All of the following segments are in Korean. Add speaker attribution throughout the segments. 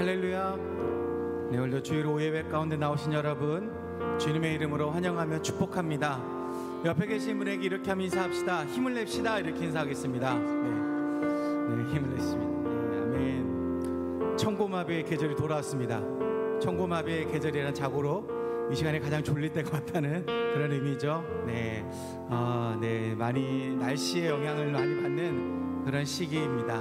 Speaker 1: 할렐루야. 네, 오늘도 주일 오후 예배 가운데 나오신 여러분 주님의 이름으로 환영하며 축복합니다. 옆에 계신 분에게 이렇게 하면 인사합시다. 힘을 냅시다. 이렇게 인사하겠습니다. 네, 힘을 냈습니다. 네, 아멘. 청고마비의 계절이 돌아왔습니다. 청고마비의 계절이라는 자고로 이 시간에 가장 졸릴 때가 왔다는 그런 의미죠. 네, 많이 날씨의 영향을 많이 받는 그런 시기입니다.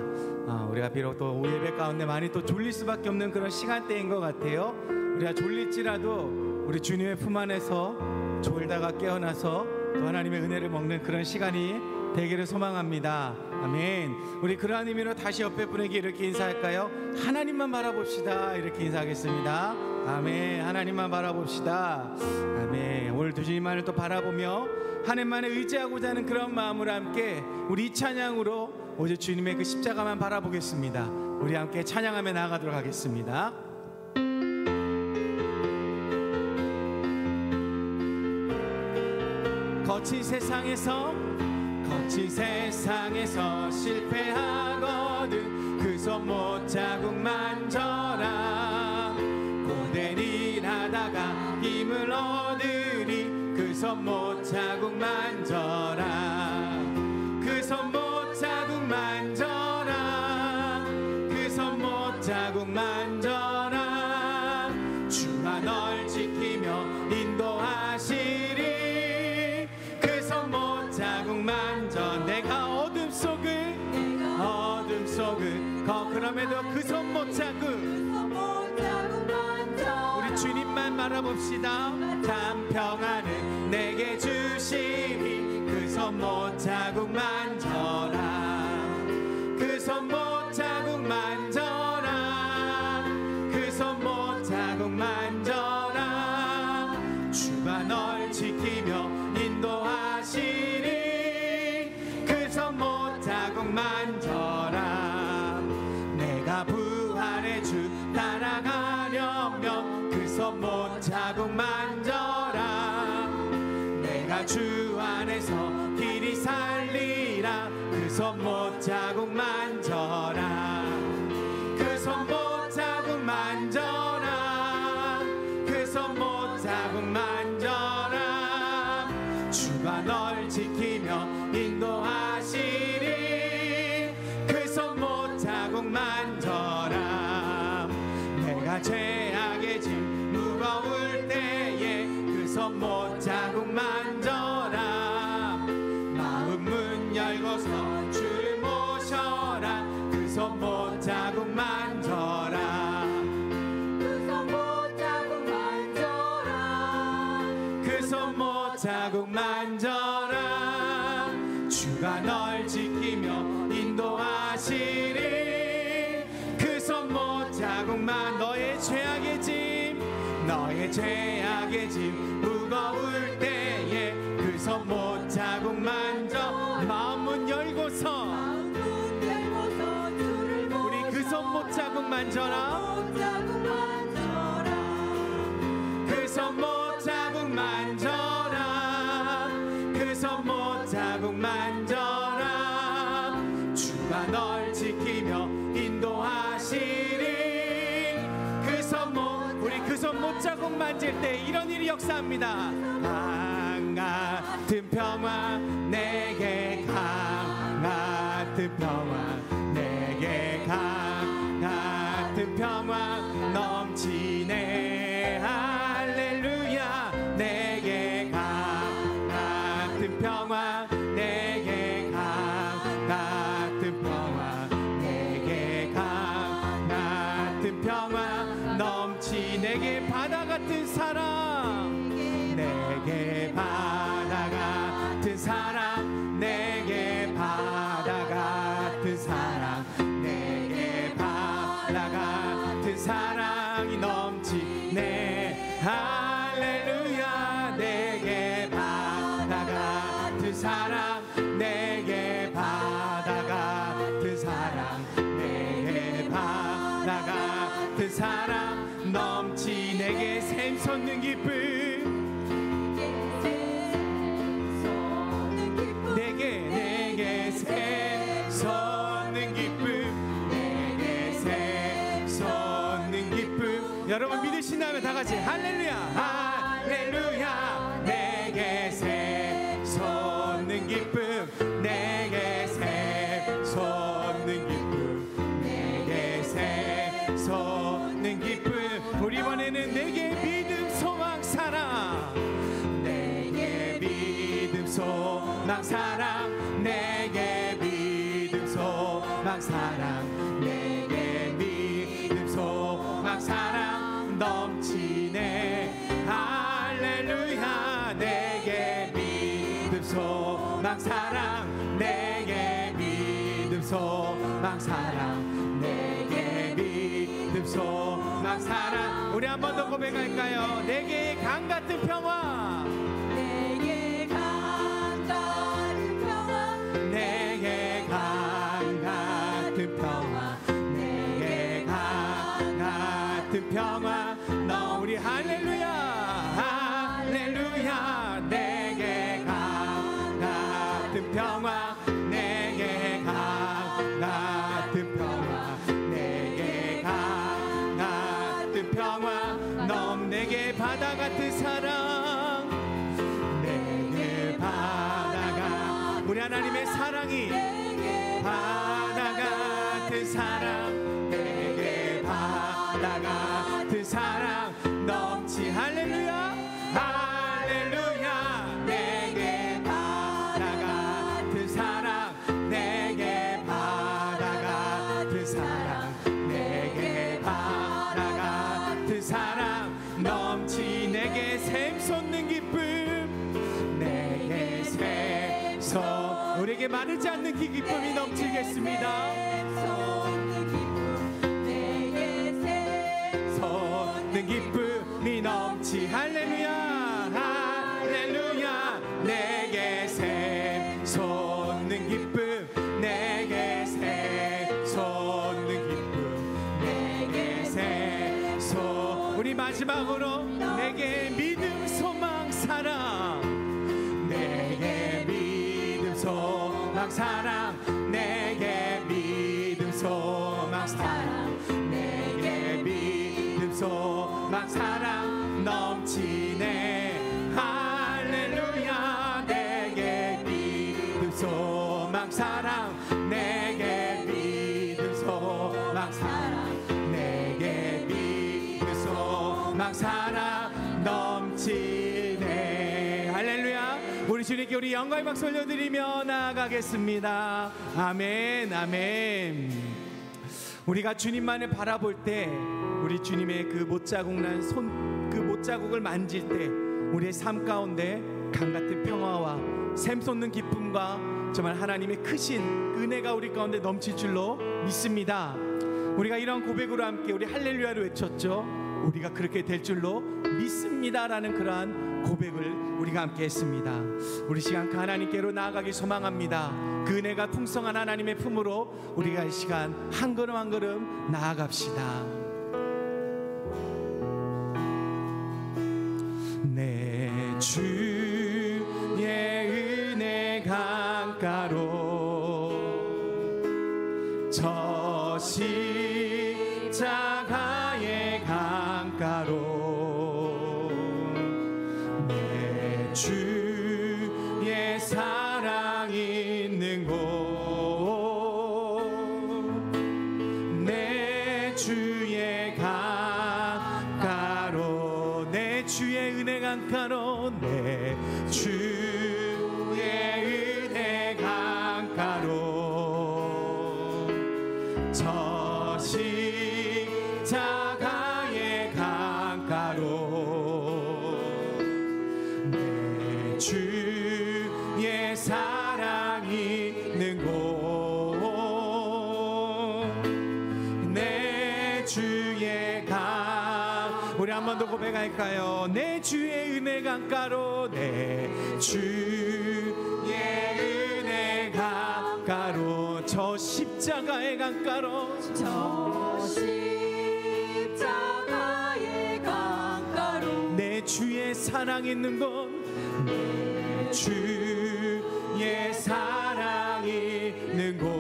Speaker 1: 우리가 비록 또 오후 예배 가운데 많이 또 졸릴 수밖에 없는 그런 시간대인 것 같아요. 우리가 졸릴지라도 우리 주님의 품 안에서 졸다가 깨어나서 또 하나님의 은혜를 먹는 그런 시간이 되기를 소망합니다. 아멘. 우리 그러한 의미로 다시 옆에 분에게 이렇게 인사할까요? 하나님만 바라봅시다. 이렇게 인사하겠습니다. 아멘. 하나님만 바라봅시다. 아멘. 오늘도 주님만을 또 바라보며 하나님만을 의지하고자 하는 그런 마음으로 함께 우리 이 찬양으로 오직 주님의 그 십자가만 바라보겠습니다. 우리 함께 찬양하며 나아가도록 하겠습니다. 거친 세상에서 실패하거든 그 손 못 자국 만져라. 고된 일 하다가 힘을 얻으리 그 손 못 자국 만져라. 그 손 못 자국 만져라. 그 손 못 자국 만져라. 주가 널 지키며 인도하시리. 그 손 못 자국 만져. 내가 어둠 속을 그럼에도 그 손 못 자국 우리 주님만 바라봅시다. 참 평안을 내게 주시니 그 손 못 자국 만져라. 그 손 못 자국 만져라. 그 손 못 자국 만져라. 주가 널 지키며 인도하시니 그 손 못 자국 만져라. 내가 부활의 주 따라가려면 그 손 못 자국 만져라. 내가 주 안에서 길이 살리라. 그 손 못 자국 만져라. 그 손 못 자국 만져라. 그 손 못 자국 만져라. 주가 널 지키며 인도하시리. 그 손 못 자국 만져라. 내가 죄악의 짐 무거울 때에 그 손 못 자국 만져라. 마음 문 열고서 주를 모셔라. 그 손 못 자국 만져라. 그 손 못 자국 만져라. 그 손 못 자국 만져라. 주가 널 지키며 인도하시리. 그 손 못 자국만. 너의 죄악의 짐 무거울 때에 그 손 못 자국 만져. 마음 문 열고서 우리 그 손 못 자국 만져라. 그 손 못 자국 만져라. 그 손 못 자국 만져라. 주가 널 지키며 인도하시리. 그 손 못 우리 그 손 못 자국 만질 때 이런 일이 역사합니다. 강 같은 평화 내게 강 같은 평화 내게 강 같은 평화 넘치네. 할렐루야. 내게 강 같은 평화 내게 강 같은 평화 내게 강 같은 평화 넘치. 내게 바다 같은 사랑 내게 바다 같은 사랑 내게 바다 같은 사랑 내게 바다 같은 사랑이 넘치네. 할렐루야. 내게 바다 같은 사랑 내게 바다 같은 사랑 내게 바다 같은 사랑 넘치. 내게 샘솟는 기쁨 내게 샘솟는 기쁨 내게 샘솟는 여러분 믿으신다면 다 같이 할렐루야 할렐루야 내게 샘솟는 기쁨 내게 샘솟는 기쁨 내게 샘솟는 기쁨 우리 이번에는 내게 믿음 소망 사랑 내게 믿음 소망 사랑 내게 믿음 소망 사랑 내게 믿음 소망 사랑 넘치네 할렐루야 내게 믿음 소망 사랑 내게 믿음 소망 사랑 내게 믿음 소망 사랑 우리 한 번 더 고백할까요? 내게 강 같은 평화
Speaker 2: 내게 강 같은 평화
Speaker 1: 내게 강 같은 평화 내게 강 같은 평화 너 우리 할렐루야 할렐루야 내게 강 같은 평화 내게 강 같은 평화 내게 강 같은 평화 넌 내게 바다 같은 사랑 내게 바다가 우리 하나님의 사랑이 바다 같은 사랑 내게 바다 같은 사랑 넘치 할렐루야 할렐루야 내게 바다 같은 사랑 내게 바다 같은 사랑 내게 바다 같은 사랑 넘치 내게 샘솟는 기쁨 내게 샘솟 우리에게 마르지 않는 그 기쁨이 넘치겠습니다 솟는 기쁨이 넘치 할렐루야 할렐루야 내게 샘솟는 기쁨 내게 샘솟는 기쁨 내게 샘솟 우리 마지막으로 내게 믿음 소망 사랑 내게 믿음 소망 사랑 내게 믿음 소망 사랑 내게 믿음 소망 사랑 넘치네 할렐루야 내게 믿음 소망 사랑 내게 믿음 소망 사랑 내게 믿음 소망 사랑 넘치네 할렐루야 우리 주님께 우리 영광의 박수 올려드리며 나아가겠습니다 아멘 아멘 우리가 주님만을 바라볼 때 우리 주님의 그 못자국 난 손 그 못자국을 만질 때 우리의 삶 가운데 강 같은 평화와 샘솟는 기쁨과 정말 하나님의 크신 은혜가 우리 가운데 넘칠 줄로 믿습니다 우리가 이런 고백으로 함께 우리 할렐루야를 외쳤죠 우리가 그렇게 될 줄로 믿습니다라는 그러한 고백을 우리가 함께 했습니다 우리 시간 그 하나님께로 나아가기 소망합니다 그 은혜가 풍성한 하나님의 품으로 우리가 이 시간 한 걸음 한 걸음 나아갑시다 내 주의 은혜 강가로 저 십자가의 강가로 내 주의 사랑 있는 곳 내 주의 강가로 내 주의 은혜 강가로 내 주의 은혜 강가로 저 십자가의 강가로 내 주의 사랑 있는 곳 내 주의 강 우리 한 번 더 고백할까요? 내 주의 은혜 강가로 내 주의 은혜 강가로 저 십자가의 강가로
Speaker 2: 저 십자가의 강가로
Speaker 1: 내 주의 사랑 있는 곳 내 주의 사랑 있는 곳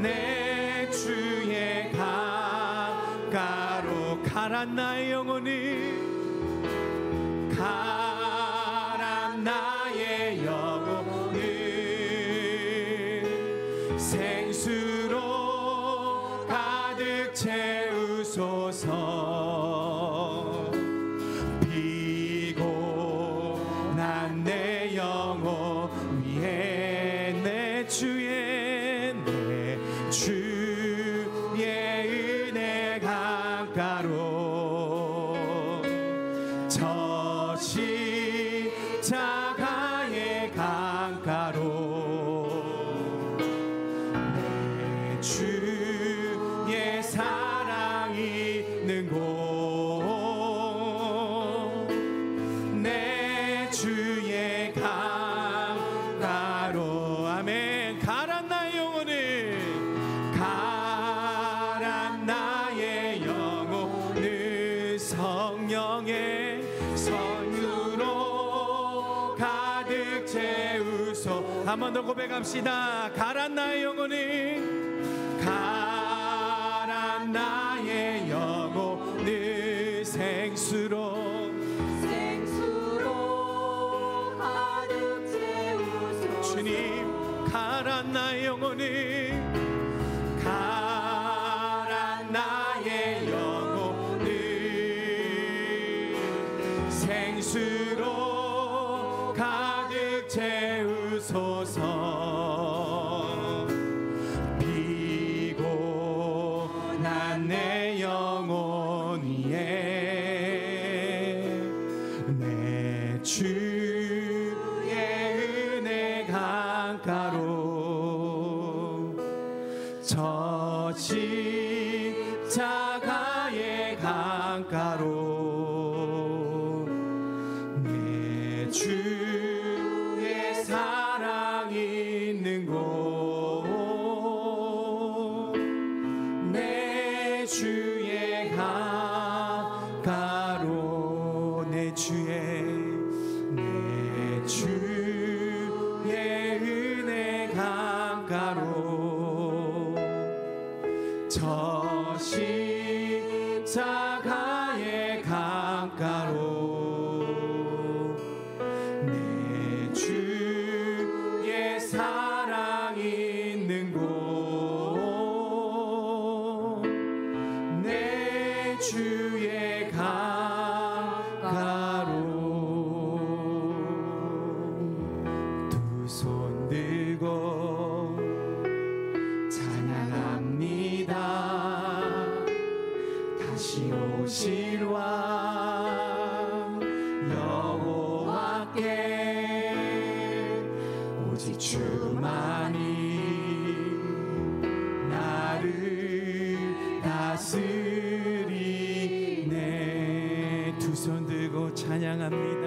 Speaker 1: 내 주의 강 가란 나의 영혼이 가란 나의 영혼을 생수로 가득 채우소서. 피곤한 내 영혼 위에 내 주의 은혜 강가로 저 십자가의 강가로 내 주의 사랑이 있는 곳, 내 주의 강가로. 아멘. 가란 나의 영혼을 가란 나의 영혼을 성령의 선유로 가득 채우소. 한 번 더 고백합시다. 가란 나의 영혼을 가란 나의 영혼을 생수로
Speaker 2: 가득 채우소서.
Speaker 1: 주님 가란 나의 영혼을 가란 나의 영혼을 생수로 가득 채우소서. 피곤한 내 영혼 위에 내 주의 은혜 강가로 저 십자가의 강가로 내 주의 사랑이 있는 곳, 내 주의 강가로 내 주의 은혜 강가로 저 십자가의 강가로 내 주의 사랑이 있는 곳, 내 주의 강가로. 두 손 들고 찬양합니다. 다시 오실 왕 여호와께 오직 주만이 나를 다스리네. 두 손 들고 찬양합니다.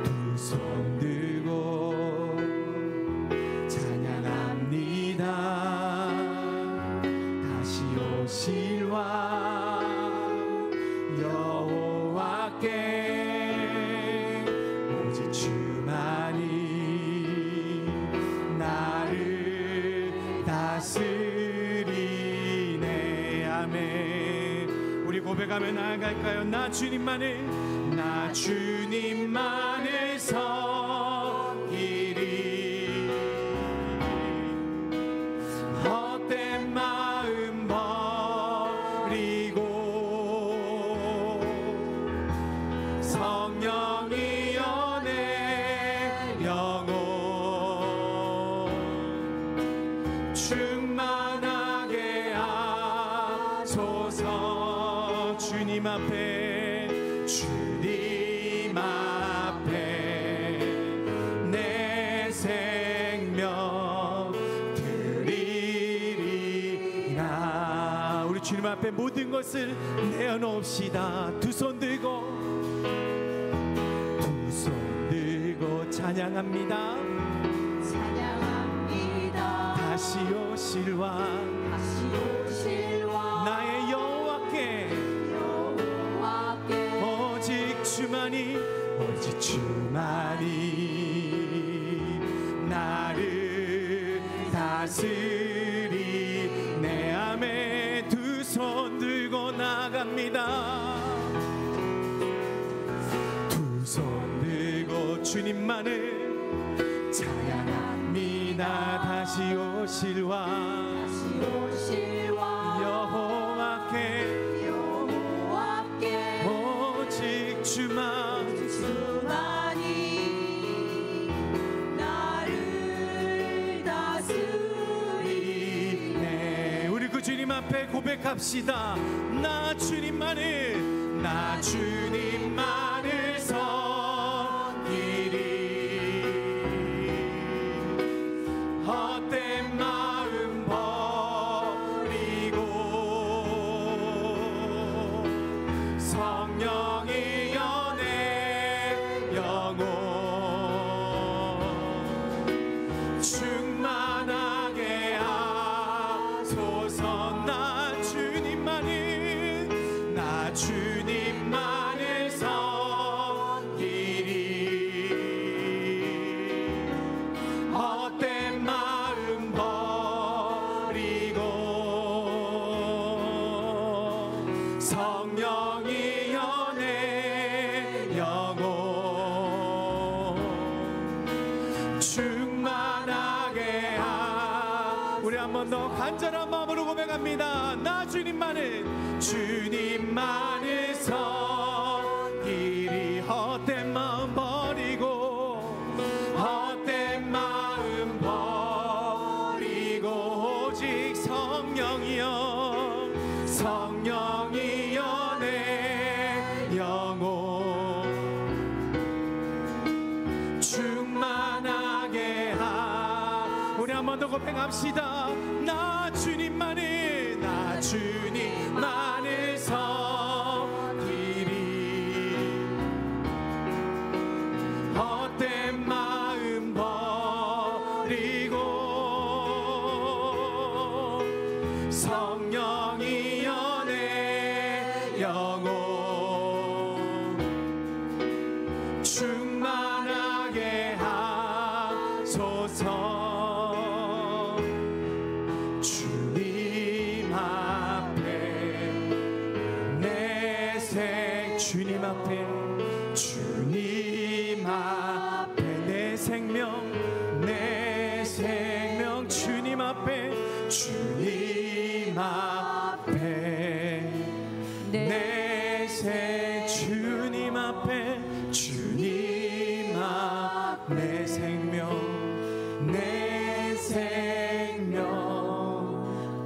Speaker 1: 두 손 들고 찬양합니다. 다시 오실 왕 여호와께 오직 주만이 나를 다스리네. 아멘. 우리 고백하며 나아갈까요? 나 주님만을 섬기리. 헛된 마음 버리고 성령이여 내 영혼 충만하게 하소서. 주님 앞에 내 생명 드리리라. 우리 주님 앞에 모든 것을 내어놓읍시다. 두 손 들고 찬양합니다. 다시 오실 왕 나의 여호와께 오직 주만이 나를 다스리네. 아멘. 두 주님만을 찬양합니다. 다시 오실 왕 여호와께 오직 주만이
Speaker 2: 나를 다스리네.
Speaker 1: 우리 그 주님 앞에 고백합시다. 나 주님만을 섬기리. 헛된 마음 버리고 성령의 연애 영혼 충만하게 하소서. 나 주님만을 섬기리. 헛된 마음 버리고 성령의 연애 영혼 충만하게 우리 한 번 더 간절한 마음으로 고백합니다. 나 주님만을 섬기리. 헛된 마음 버리고 헛된 마음 버리고 오직 성령이여 내 영혼 충만하게 우리 한 번 더 고백합시다. 나 주님만을 섬기리. 헛된 마음 버리고 성령이여 내 영혼 충만하게 하소서. 주님 앞에 내 생명 주님 앞에 주님 앞에 내 생명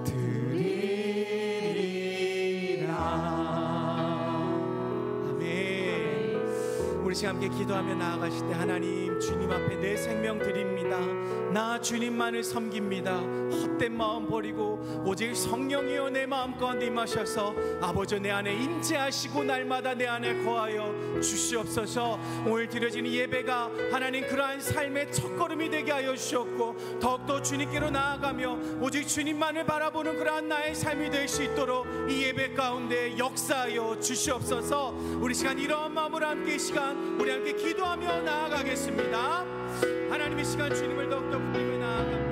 Speaker 1: 드리리라. 우리 시간 함께 기도하며 나아가실 때 하나님 주님 앞에 내 생명 드립니다. 나 주님만을 섬깁니다. 헛된 마음 버리고 오직 성령이여 내 마음 가운데 임하셔서 아버지 내 안에 임재하시고 날마다 내 안에 거하여 주시옵소서. 오늘 드려지는 예배가 하나님 그러한 삶의 첫걸음이 되게 하여 주셨고 더욱더 주님께로 나아가며 오직 주님만을 바라보는 그러한 나의 삶이 될 수 있도록 이 예배 가운데 역사하여 주시옵소서. 우리 시간 이러한 마음으로 함께 이 시간 우리 함께 기도하며 나아가겠습니다. 하나님의 시간 주님을 더욱더 부르며 나아갑니다.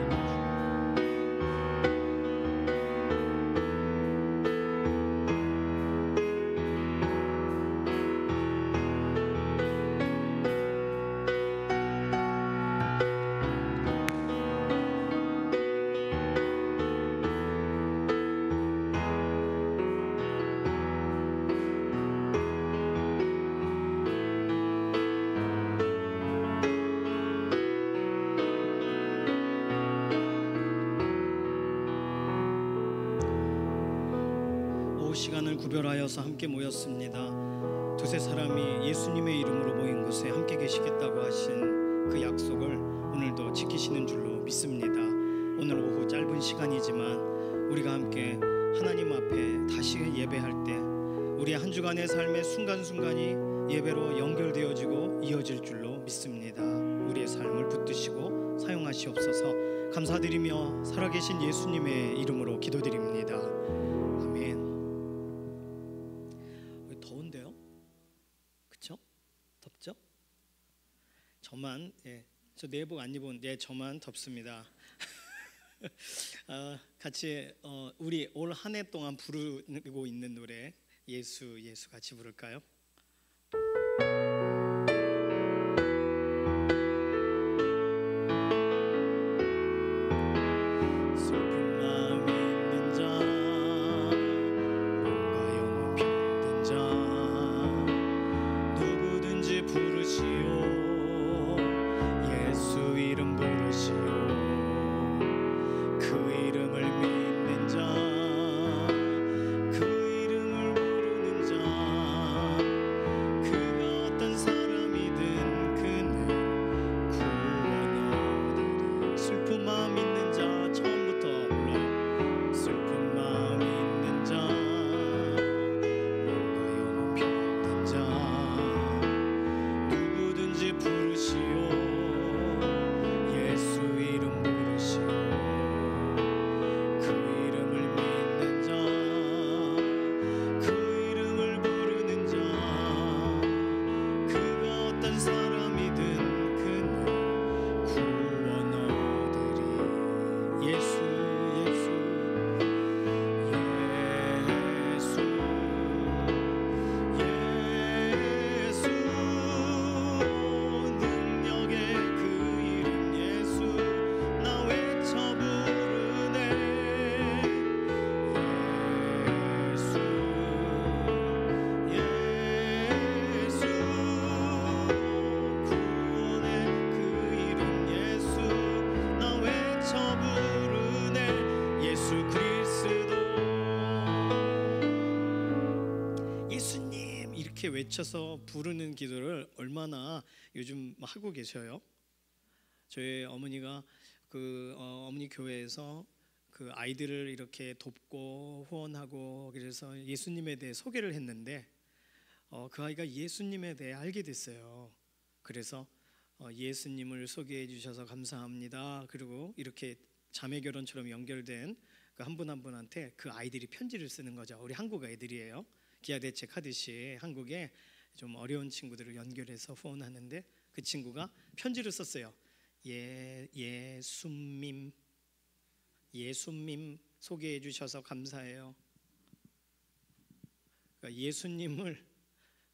Speaker 3: 시간을 구별하여서 함께 모였습니다. 두세 사람이 예수님의 이름으로 모인 곳에 함께 계시겠다고 하신 그 약속을 오늘도 지키시는 줄로 믿습니다. 오늘 오후 짧은 시간이지만 우리가 함께 하나님 앞에 다시 예배할 때 우리 한 주간의 삶의 순간순간이 예배로 연결되어지고 이어질 줄로 믿습니다. 우리의 삶을 붙드시고 사용하시옵소서. 감사드리며 살아계신 예수님의 이름으로 기도드립니다. 아멘. 더운데요? 그쵸? 덥죠? 저만 저 내복 안 입은 저만 덥습니다. 같이 우리 올 한 해 동안 부르고 있는 노래 예수 같이 부를까요? 누구든지 부르시오 예수 이름 부르시오 그 이름을 믿는 자 그 이름을 부르는 자 그가 어떤 사람이든 그는 구원 얻으리 예수 예수 예수 능력의 그 이름 예수 나 외쳐 부르네 예수 예수 구원의 그 이름 예수 나 외쳐 부르네 예수 그리스도 예수님 이렇게 외쳐서 부르는 기도를 얼마나 요즘 하고 계셔요? 저희 어머니가 어머니 교회에서 그 아이들을 이렇게 돕고 후원하고 그래서 예수님에 대해 소개를 했는데 그 아이가 예수님에 대해 알게 됐어요. 그래서 예수님을 소개해 주셔서 감사합니다. 그리고 이렇게 자매 결혼처럼 연결된 그 한 분 한 분한테 그 아이들이 편지를 쓰는 거죠. 우리 한국 아이들이에요. 기아 대책 하듯이 한국에 좀 어려운 친구들을 연결해서 후원하는데 그 친구가 편지를 썼어요. 예수님 소개해 주셔서 감사해요. 그러니까 예수님을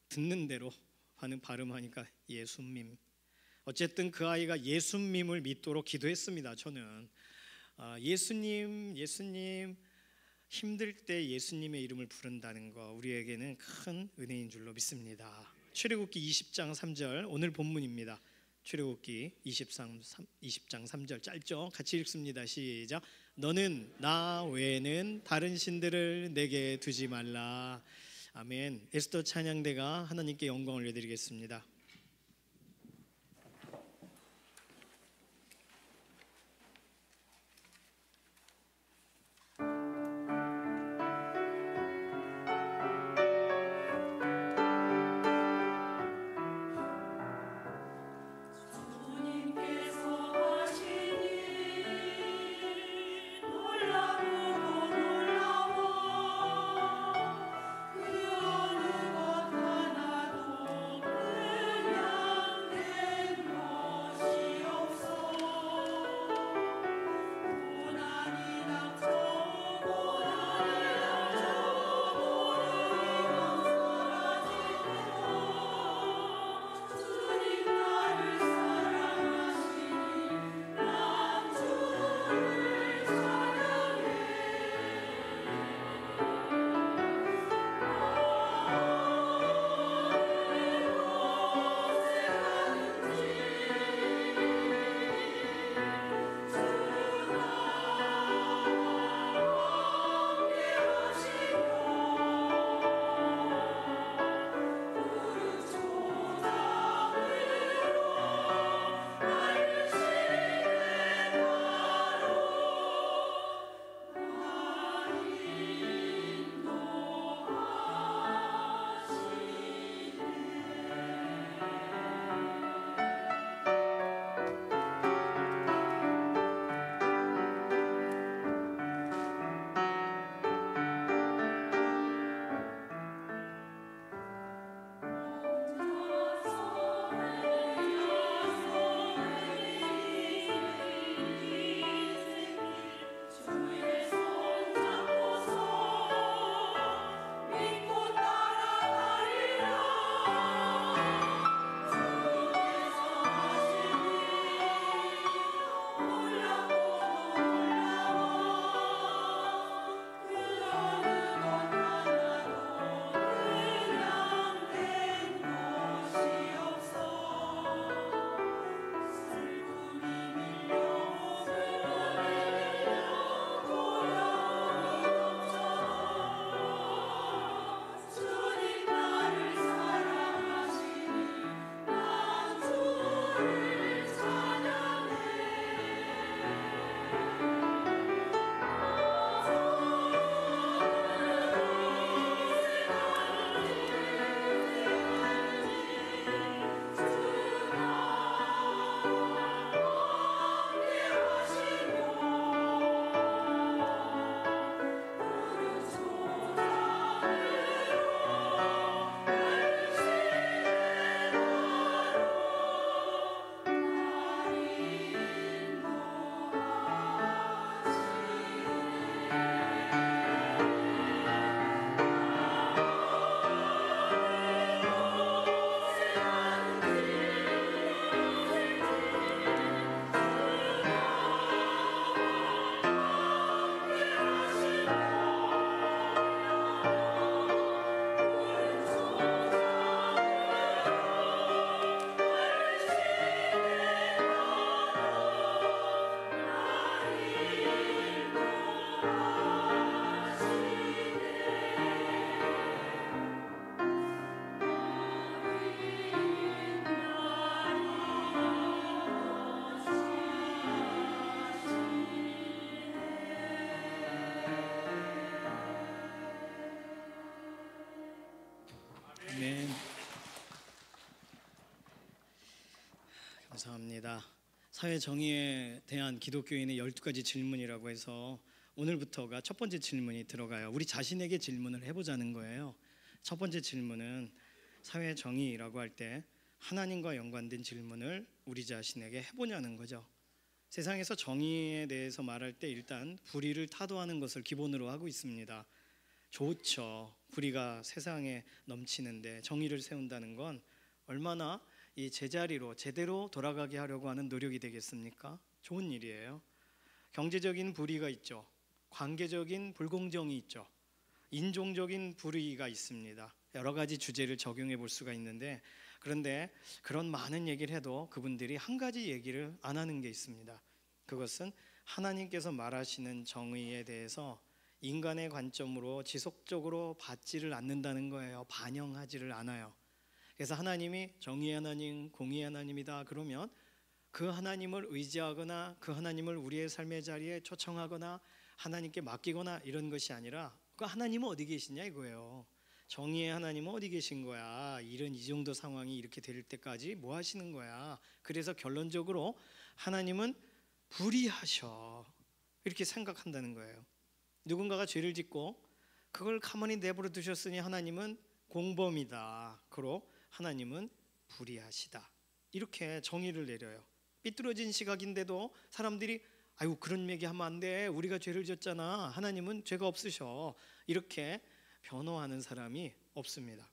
Speaker 3: 듣는 대로 하는 발음하니까 예수님. 어쨌든 그 아이가 예수님을 믿도록 기도했습니다. 저는 예수님 힘들 때 예수님의 이름을 부른다는 거 우리에게는 큰 은혜인 줄로 믿습니다. 출애굽기 20장 3절 오늘 본문입니다. 출애굽기 20장 3절 짧죠? 같이 읽습니다. 시작. 너는 나 외에는 다른 신들을 내게 두지 말라. 아멘. 에스더 찬양대가 하나님께 영광을 올려드리겠습니다.
Speaker 2: 놀라워 그 어느 것 하나도
Speaker 3: 감사합니다. 사회 정의에 대한 기독교인의 12가지 질문이라고 해서 오늘부터가 첫 번째 질문이 들어가요. 우리 자신에게 질문을 해보자는 거예요. 첫 번째 질문은 사회 정의라고 할 때 하나님과 연관된 질문을 우리 자신에게 해보냐는 거죠. 세상에서 정의에 대해서 말할 때 일단 불의를 타도하는 것을 기본으로 하고 있습니다. 좋죠. 불의가 세상에 넘치는데 정의를 세운다는 건 얼마나 이 제자리로 제대로 돌아가게 하려고 하는 노력이 되겠습니까? 좋은 일이에요. 경제적인 불의가 있죠. 관계적인 불공정이 있죠. 인종적인 불의가 있습니다. 여러 가지 주제를 적용해 볼 수가 있는데, 그런데 그런 많은 얘기를 해도 그분들이 한 가지 얘기를 안 하는 게 있습니다. 그것은 하나님께서 말하시는 정의에 대해서 인간의 관점으로 지속적으로 받지를 않는다는 거예요. 반영하지를 않아요. 그래서 하나님이 정의의 하나님, 공의의 하나님이다 그러면 그 하나님을 의지하거나 그 하나님을 우리의 삶의 자리에 초청하거나 하나님께 맡기거나 이런 것이 아니라 그 하나님은 어디 계시냐 이거예요. 정의의 하나님은 어디 계신 거야? 이 정도 상황이 이렇게 될 때까지 뭐 하시는 거야? 그래서 결론적으로 하나님은 불의하셔 이렇게 생각한다는 거예요. 누군가가 죄를 짓고 그걸 가만히 내버려 두셨으니 하나님은 공범이다. 그로 하나님은 불의하시다. 이렇게 정의를 내려요. 삐뚤어진 시각인데도 사람들이 아유 그런 얘기하면 안 돼. 우리가 죄를 졌잖아. 하나님은 죄가 없으셔. 이렇게 변호하는 사람이 없습니다.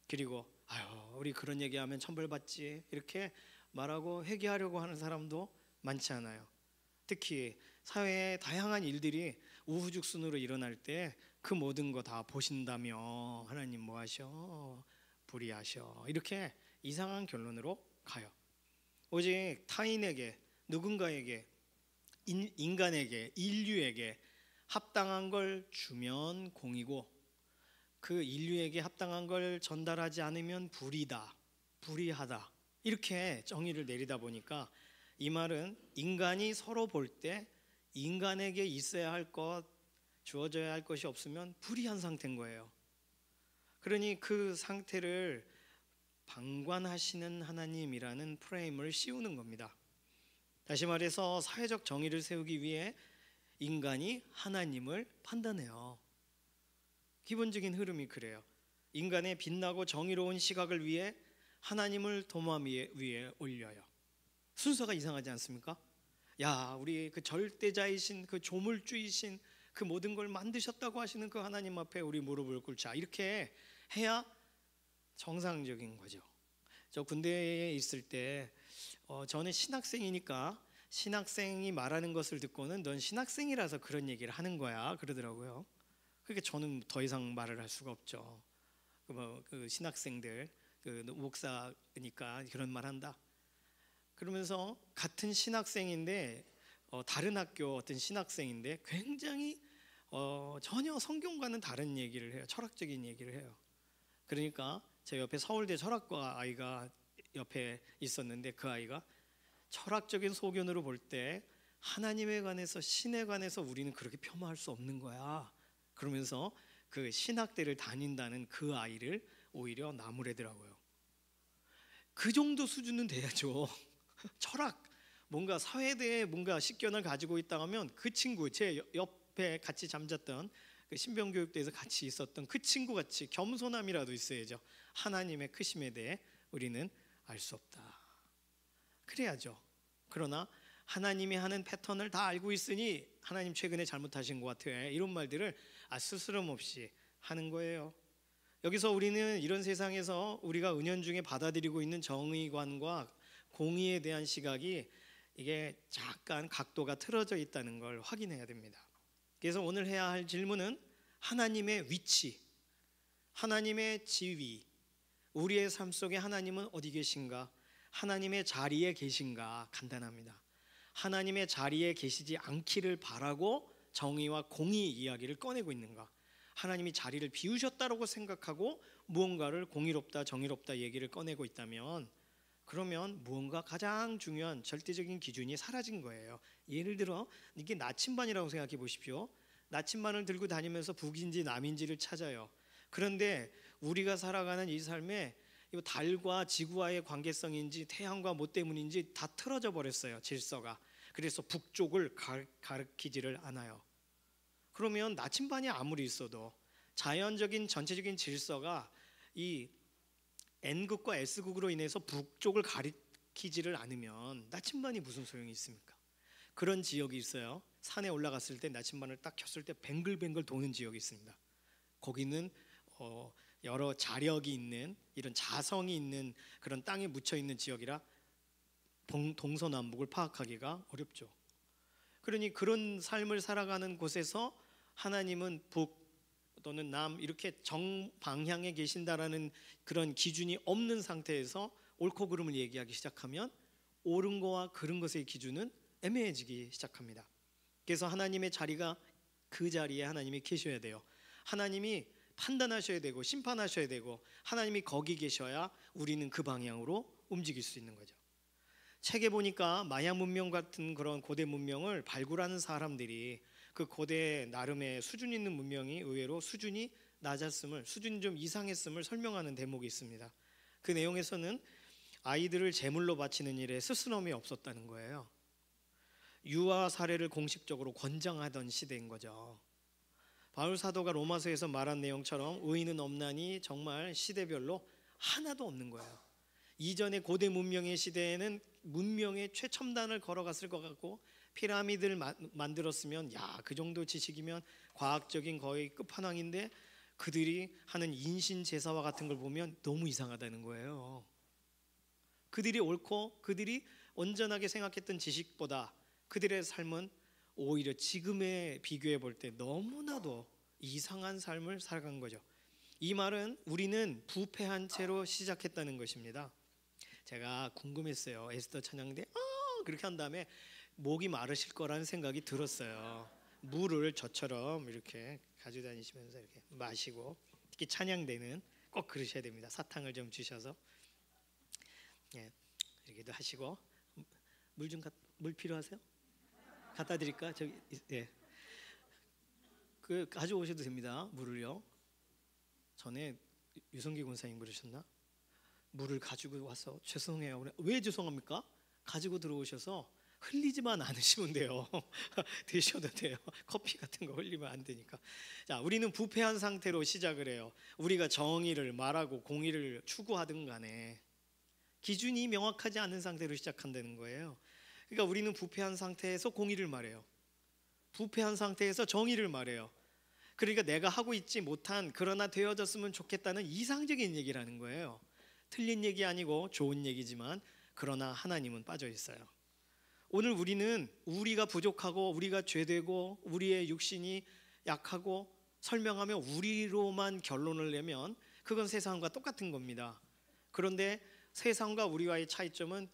Speaker 3: 그리고 아유 우리 그런 얘기하면 천벌받지. 이렇게 말하고 회개하려고 하는 사람도 많지 않아요. 특히 사회의 다양한 일들이 우후죽순으로 일어날 때 그 모든 거 다 보신다며 하나님 뭐 하셔? 불의하셔. 이렇게 이상한 결론으로 가요. 오직 타인에게, 누군가에게, 인간에게, 인류에게 합당한 걸 주면 공이고 그 인류에게 합당한 걸 전달하지 않으면 불의다, 불의하다 이렇게 정의를 내리다 보니까 이 말은 인간이 서로 볼 때 인간에게 있어야 할 것, 주어져야 할 것이 없으면 불의한 상태인 거예요. 그러니 그 상태를 방관하시는 하나님이라는 프레임을 씌우는 겁니다. 다시 말해서 사회적 정의를 세우기 위해 인간이 하나님을 판단해요. 기본적인 흐름이 그래요. 인간의 빛나고 정의로운 시각을 위해 하나님을 도마 위에 올려요. 순서가 이상하지 않습니까? 야, 우리 그 절대자이신 그 조물주이신 그 모든 걸 만드셨다고 하시는 그 하나님 앞에 우리 무릎을 꿇자. 이렇게 해야 정상적인 거죠. 저 군대에 있을 때 저는 신학생이니까 신학생이 말하는 것을 듣고는 넌 신학생이라서 그런 얘기를 하는 거야 그러더라고요. 그러니까 저는 더 이상 말을 할 수가 없죠. 그 신학생들 그 목사니까 그런 말 한다. 그러면서 같은 신학생인데 다른 학교 어떤 신학생인데 굉장히 전혀 성경과는 다른 얘기를 해요. 철학적인 얘기를 해요. 그러니까 제 옆에 서울대 철학과 아이가 옆에 있었는데 그 아이가 철학적인 소견으로 볼 때 하나님에 관해서 신에 관해서 우리는 그렇게 폄하할 수 없는 거야. 그러면서 그 신학대를 다닌다는 그 아이를 오히려 나무래더라고요. 그 정도 수준은 돼야죠. 철학, 뭔가 사회에 대해 뭔가 식견을 가지고 있다 하면 그 친구, 제 옆에 같이 잠잤던 그 신병교육대에서 같이 있었던 그 친구 같이 겸손함이라도 있어야죠. 하나님의 크심에 대해 우리는 알 수 없다. 그래야죠. 그러나 하나님이 하는 패턴을 다 알고 있으니 하나님 최근에 잘못하신 것 같아요. 이런 말들을 스스럼 없이 하는 거예요. 여기서 우리는 이런 세상에서 우리가 은연중에 받아들이고 있는 정의관과 공의에 대한 시각이 이게 약간 각도가 틀어져 있다는 걸 확인해야 됩니다. 그래서 오늘 해야 할 질문은 하나님의 위치, 하나님의 지위, 우리의 삶 속에 하나님은 어디 계신가? 하나님의 자리에 계신가? 간단합니다. 하나님의 자리에 계시지 않기를 바라고 정의와 공의 이야기를 꺼내고 있는가? 하나님이 자리를 비우셨다라고 생각하고 무언가를 공의롭다 정의롭다 얘기를 꺼내고 있다면 그러면 무언가 가장 중요한 절대적인 기준이 사라진 거예요. 예를 들어 이게 나침반이라고 생각해 보십시오. 나침반을 들고 다니면서 북인지 남인지를 찾아요. 그런데 우리가 살아가는 이 삶에 이 달과 지구와의 관계성인지 태양과 뭐 때문인지 다 틀어져 버렸어요, 질서가. 그래서 북쪽을 가리키지를 않아요. 그러면 나침반이 아무리 있어도 자연적인 전체적인 질서가 이 N극과 S극으로 인해서 북쪽을 가리키지를 않으면 나침반이 무슨 소용이 있습니까? 그런 지역이 있어요. 산에 올라갔을 때 나침반을 딱 켰을 때 뱅글뱅글 도는 지역이 있습니다. 거기는 여러 자력이 있는 이런 자성이 있는 그런 땅에 묻혀 있는 지역이라 동서남북을 파악하기가 어렵죠. 그러니 그런 삶을 살아가는 곳에서 하나님은 북 또는 남 이렇게 정방향에 계신다라는 그런 기준이 없는 상태에서 옳고 그름을 얘기하기 시작하면 옳은 거와 그른 것의 기준은 애매해지기 시작합니다. 그래서 하나님의 자리가 그 자리에 하나님이 계셔야 돼요. 하나님이 판단하셔야 되고 심판하셔야 되고 하나님이 거기 계셔야 우리는 그 방향으로 움직일 수 있는 거죠. 책에 보니까 마야 문명 같은 그런 고대 문명을 발굴하는 사람들이 그 고대 나름의 수준 있는 문명이 의외로 수준이 낮았음을, 수준이 좀 이상했음을 설명하는 대목이 있습니다. 그 내용에서는 아이들을 제물로 바치는 일에 스스럼이 없었다는 거예요. 유아 사례를 공식적으로 권장하던 시대인 거죠. 바울 사도가 로마서에서 말한 내용처럼 의인은 없나니 정말 시대별로 하나도 없는 거예요. 이전의 고대 문명의 시대에는 문명의 최첨단을 걸어갔을 것 같고 피라미드를 만들었으면 야, 그 정도 지식이면 과학적인 거의 끝판왕인데 그들이 하는 인신 제사와 같은 걸 보면 너무 이상하다는 거예요. 그들이 옳고 그들이 온전하게 생각했던 지식보다 그들의 삶은 오히려 지금에 비교해 볼 때 너무나도 이상한 삶을 살아간 거죠. 이 말은 우리는 부패한 채로 시작했다는 것입니다. 제가 궁금했어요. 에스더 찬양대 그렇게 한 다음에 목이 마르실 거라는 생각이 들었어요. 물을 저처럼 이렇게 가지고 다니시면서 이렇게 마시고, 특히 찬양대는 꼭 그러셔야 됩니다. 사탕을 좀 주셔서 이렇게도 하시고. 물 필요하세요? 갖다 드릴까? 저기 그 가져오셔도 됩니다. 물을요. 전에 유성기 권사님 그러셨나? 물을 가지고 와서 죄송해요. 왜 죄송합니까? 가지고 들어오셔서 흘리지만 않으시면 돼요. 드셔도 돼요. 커피 같은 거 흘리면 안 되니까. 자, 우리는 부패한 상태로 시작을 해요. 우리가 정의를 말하고 공의를 추구하든 간에 기준이 명확하지 않은 상태로 시작한다는 거예요. 그러니까 우리는 부패한 상태에서 공의를 말해요. 부패한 상태에서 정의를 말해요. 그러니까 내가 하고 있지 못한 그러나 되어졌으면 좋겠다는 이상적인 얘기를 하는 거예요. 틀린 얘기 아니고 좋은 얘기지만 그러나 하나님은 빠져 있어요. 오늘 우리는 우리가 부족하고 우리가 죄되고 우리의 육신이 약하고 설명하며 우리로만 결론을 내면 그건 세상과 똑같은 겁니다. 그런데 세상과 우리와의 차이점은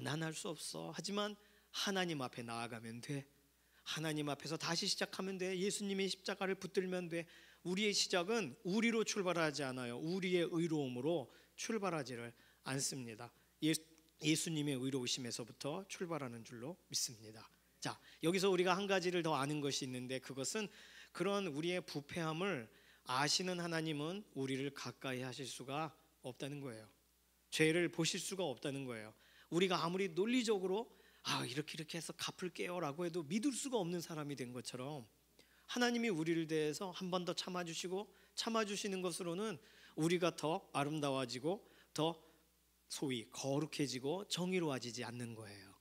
Speaker 3: 난 할 수 없어. 하지만 하나님 앞에 나아가면 돼. 하나님 앞에서 다시 시작하면 돼. 예수님의 십자가를 붙들면 돼. 우리의 시작은 우리로 출발하지 않아요. 우리의 의로움으로 출발하지를 않습니다. 예수님의 의로우심에서부터 출발하는 줄로 믿습니다. 자, 여기서 우리가 한 가지를 더 아는 것이 있는데 그것은 그런 우리의 부패함을 아시는 하나님은 우리를 가까이 하실 수가 없다는 거예요. 죄를 보실 수가 없다는 거예요. 우리가 아무리 논리적으로 이렇게 해서 갚을게요 라고 해도 믿을 수가 없는 사람이 된 것처럼 하나님이 우리를 대해서 한 번 더 참아주시고 참아주시는 것으로는 우리가 더 아름다워지고 더 소위 거룩해지고 정의로워지지 않는 거예요.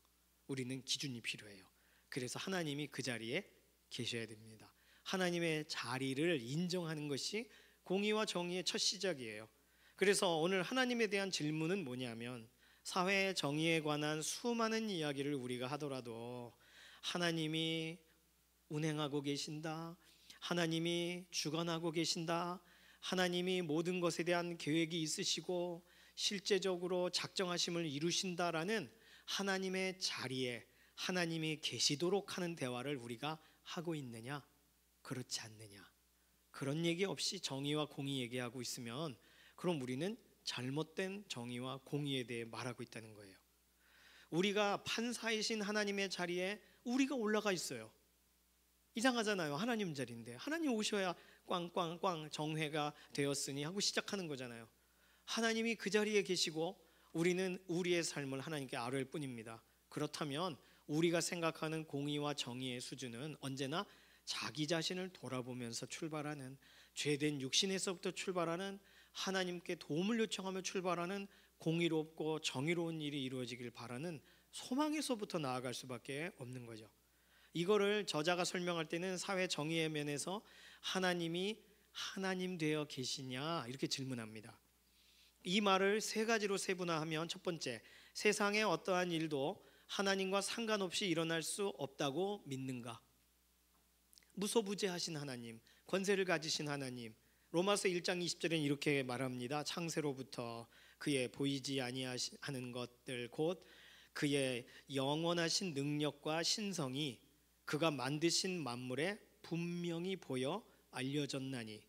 Speaker 3: 우리는 기준이 필요해요. 그래서 하나님이 그 자리에 계셔야 됩니다. 하나님의 자리를 인정하는 것이 공의와 정의의 첫 시작이에요. 그래서 오늘 하나님에 대한 질문은 뭐냐면 사회의 정의에 관한 수많은 이야기를 우리가 하더라도 하나님이 운행하고 계신다, 하나님이 주관하고 계신다, 하나님이 모든 것에 대한 계획이 있으시고 실제적으로 작정하심을 이루신다라는 하나님의 자리에 하나님이 계시도록 하는 대화를 우리가 하고 있느냐? 그렇지 않느냐? 그런 얘기 없이 정의와 공의 얘기하고 있으면 그럼 우리는 잘못된 정의와 공의에 대해 말하고 있다는 거예요. 우리가 판사이신 하나님의 자리에 우리가 올라가 있어요. 이상하잖아요. 하나님 자리인데 하나님 오셔야 꽝꽝꽝 정회가 되었으니 하고 시작하는 거잖아요. 하나님이 그 자리에 계시고 우리는 우리의 삶을 하나님께 아뢰을 뿐입니다. 그렇다면 우리가 생각하는 공의와 정의의 수준은 언제나 자기 자신을 돌아보면서 출발하는, 죄된 육신에서부터 출발하는, 하나님께 도움을 요청하며 출발하는 공의롭고 정의로운 일이 이루어지길 바라는 소망에서부터 나아갈 수밖에 없는 거죠. 이거를 저자가 설명할 때는 사회 정의의 면에서 하나님이 하나님 되어 계시냐 이렇게 질문합니다. 이 말을 세 가지로 세분화하면, 첫 번째, 세상의 어떠한 일도 하나님과 상관없이 일어날 수 없다고 믿는가? 무소부재하신 하나님, 권세를 가지신 하나님. 로마서 1장 20절에는 이렇게 말합니다. 창세로부터 그의 보이지 아니하는 것들 곧 그의 영원하신 능력과 신성이 그가 만드신 만물에 분명히 보여 알려졌나니.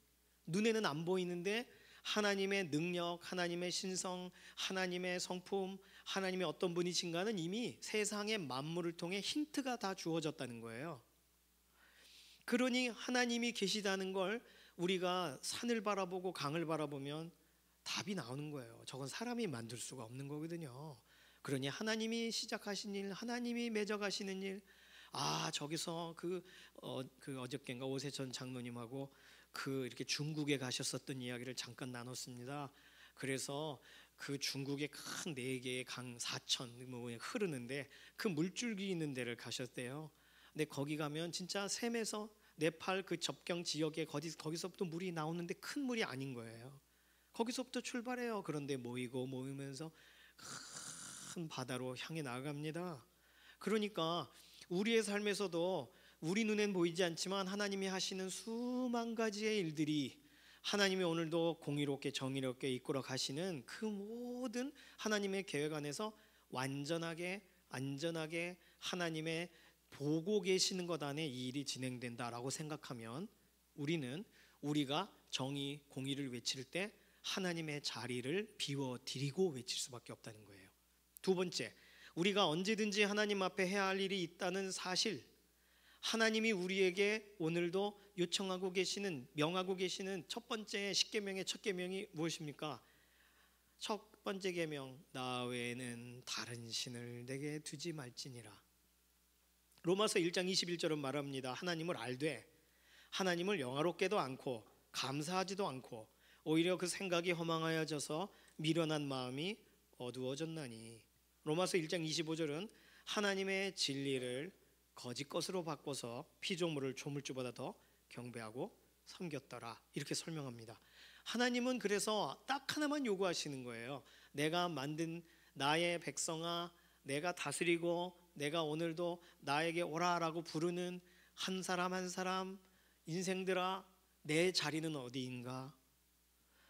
Speaker 3: 눈에는 안 보이는데 하나님의 능력, 하나님의 신성, 하나님의 성품, 하나님의 어떤 분이신가는 이미 세상의 만물을 통해 힌트가 다 주어졌다는 거예요. 그러니 하나님이 계시다는 걸 우리가 산을 바라보고 강을 바라보면 답이 나오는 거예요. 저건 사람이 만들 수가 없는 거거든요. 그러니 하나님이 시작하신 일, 하나님이 맺어가시는 일, 저기서 어저께인가 오세천 장로님하고 이렇게 중국에 가셨었던 이야기를 잠깐 나눴습니다. 그래서 그 중국의 큰 4개의 강 4천 흐르는데 그 물줄기 있는 데를 가셨대요. 근데 거기 가면 진짜 샘에서 네팔 그 접경 지역에 거기서부터 물이 나오는데 큰 물이 아닌 거예요. 거기서부터 출발해요. 그런데 모이면서 큰 바다로 향해 나아갑니다. 그러니까 우리의 삶에서도 우리 눈엔 보이지 않지만 하나님이 하시는 수만 가지의 일들이, 하나님이 오늘도 공의롭게 정의롭게 이끌어 가시는 그 모든 하나님의 계획 안에서 완전하게 안전하게 하나님의 보고 계시는 것 안에 이 일이 진행된다라고 생각하면 우리가 정의, 공의를 외칠 때 하나님의 자리를 비워드리고 외칠 수밖에 없다는 거예요. 두 번째, 우리가 언제든지 하나님 앞에 해야 할 일이 있다는 사실, 하나님이 우리에게 오늘도 요청하고 계시는, 명하고 계시는 첫 번째 십계명의 첫 계명이 무엇입니까? 첫 번째 계명, 나 외에는 다른 신을 내게 두지 말지니라. 로마서 1장 21절은 말합니다. 하나님을 알되 하나님을 영화롭게도 않고 감사하지도 않고 오히려 그 생각이 허망하여져서 미련한 마음이 어두워졌나니. 로마서 1장 25절은 하나님의 진리를 거짓 것으로 바꿔서 피조물을 조물주보다 더 경배하고 섬겼더라, 이렇게 설명합니다. 하나님은 그래서 딱 하나만 요구하시는 거예요. 내가 만든 나의 백성아, 내가 다스리고 내가 오늘도 나에게 오라라고 부르는 한 사람 한 사람 인생들아, 내 자리는 어디인가?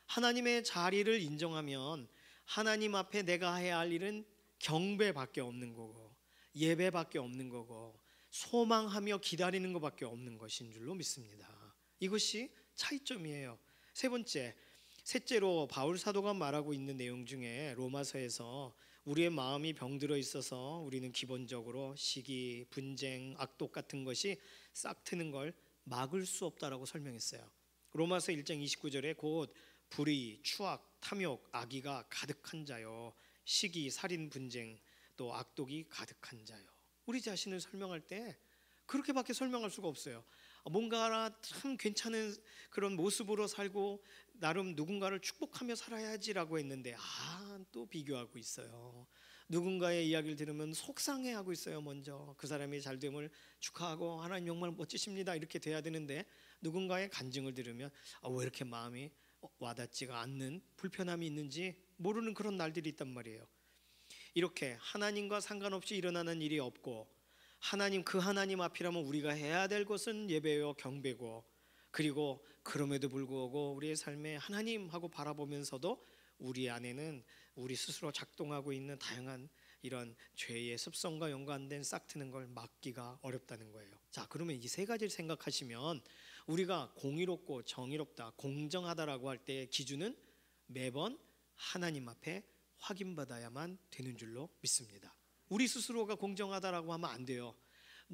Speaker 3: 하나님의 자리를 인정하면 하나님 앞에 내가 해야 할 일은 경배밖에 없는 거고 예배밖에 없는 거고 소망하며 기다리는 것밖에 없는 것인 줄로 믿습니다. 이것이 차이점이에요. 세 번째, 셋째로 바울 사도가 말하고 있는 내용 중에 로마서에서 우리의 마음이 병들어 있어서 우리는 기본적으로 시기, 분쟁, 악독 같은 것이 싹트는 걸 막을 수 없다라고 설명했어요. 로마서 1장 29절에 곧 불의, 추악, 탐욕, 악의가 가득한 자요, 시기, 살인, 분쟁, 또 악독이 가득한 자요. 우리 자신을 설명할 때 그렇게밖에 설명할 수가 없어요. 뭔가 참 괜찮은 그런 모습으로 살고 나름 누군가를 축복하며 살아야지라고 했는데 또 비교하고 있어요. 누군가의 이야기를 들으면 속상해하고 있어요. 먼저 그 사람이 잘됨을 축하하고 하나님 정말 멋지십니다 이렇게 돼야 되는데 누군가의 간증을 들으면 왜 이렇게 마음이 와닿지가 않는 불편함이 있는지 모르는 그런 날들이 있단 말이에요. 이렇게 하나님과 상관없이 일어나는 일이 없고 그 하나님 앞이라면 우리가 해야 될 것은 예배요 경배고, 그리고 그럼에도 불구하고 우리의 삶에 하나님 하고 바라보면서도 우리 안에는 우리 스스로 작동하고 있는 다양한 이런 죄의 습성과 연관된 싹트는 걸 막기가 어렵다는 거예요. 자, 그러면 이 세 가지를 생각하시면 우리가 공의롭고 정의롭다, 공정하다라고 할 때의 기준은 매번 하나님 앞에 확인받아야만 되는 줄로 믿습니다. 우리 스스로가 공정하다라고 하면 안 돼요.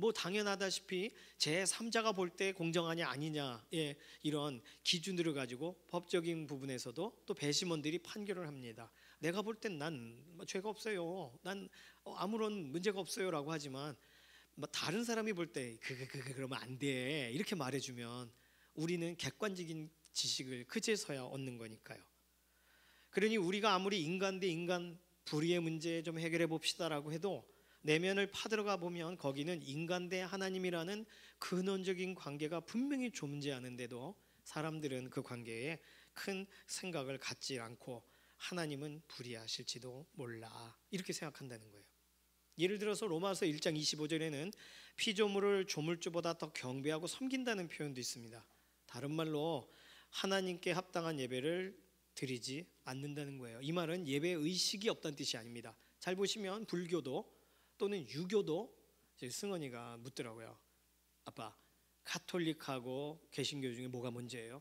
Speaker 3: 뭐 당연하다시피 제3자가 볼 때 공정하냐 아니냐의 이런 기준들을 가지고 법적인 부분에서도 또 배심원들이 판결을 합니다. 내가 볼 땐 난 죄가 없어요. 난 아무런 문제가 없어요라고 하지만 다른 사람이 볼 때 그러면 안 돼. 이렇게 말해주면 우리는 객관적인 지식을 그제서야 얻는 거니까요. 그러니 우리가 아무리 인간 대 인간 불의의 문제 좀 해결해 봅시다라고 해도 내면을 파들어가 보면 거기는 인간 대 하나님이라는 근원적인 관계가 분명히 존재하는데도 사람들은 그 관계에 큰 생각을 갖지 않고 하나님은 불의하실지도 몰라 이렇게 생각한다는 거예요. 예를 들어서 로마서 1장 25절에는 피조물을 조물주보다 더 경배하고 섬긴다는 표현도 있습니다. 다른 말로 하나님께 합당한 예배를 드리지 않는다는 거예요. 이 말은 예배 의식이 없다는 뜻이 아닙니다. 잘 보시면 불교도 또는 유교도 승원이가 묻더라고요. 아빠, 가톨릭하고 개신교 중에 뭐가 먼저예요?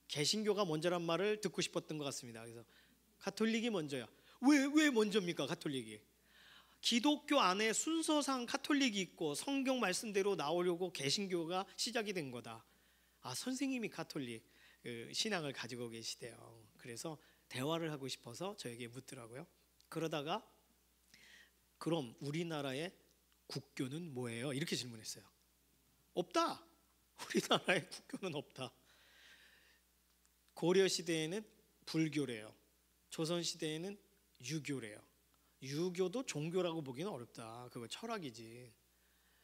Speaker 3: 개신교가 먼저란 말을 듣고 싶었던 것 같습니다. 그래서 가톨릭이 먼저야. 왜 먼저입니까? 가톨릭이. 기독교 안에 순서상 가톨릭이 있고 성경 말씀대로 나오려고 개신교가 시작이 된 거다. 아, 선생님이 가톨릭 신앙을 가지고 계시대요. 그래서 대화를 하고 싶어서 저에게 묻더라고요. 그러다가 그럼 우리나라의 국교는 뭐예요? 이렇게 질문했어요. 없다. 우리나라의 국교는 없다. 고려 시대에는 불교래요. 조선 시대에는 유교래요. 유교도 종교라고 보기는 어렵다. 그거 철학이지.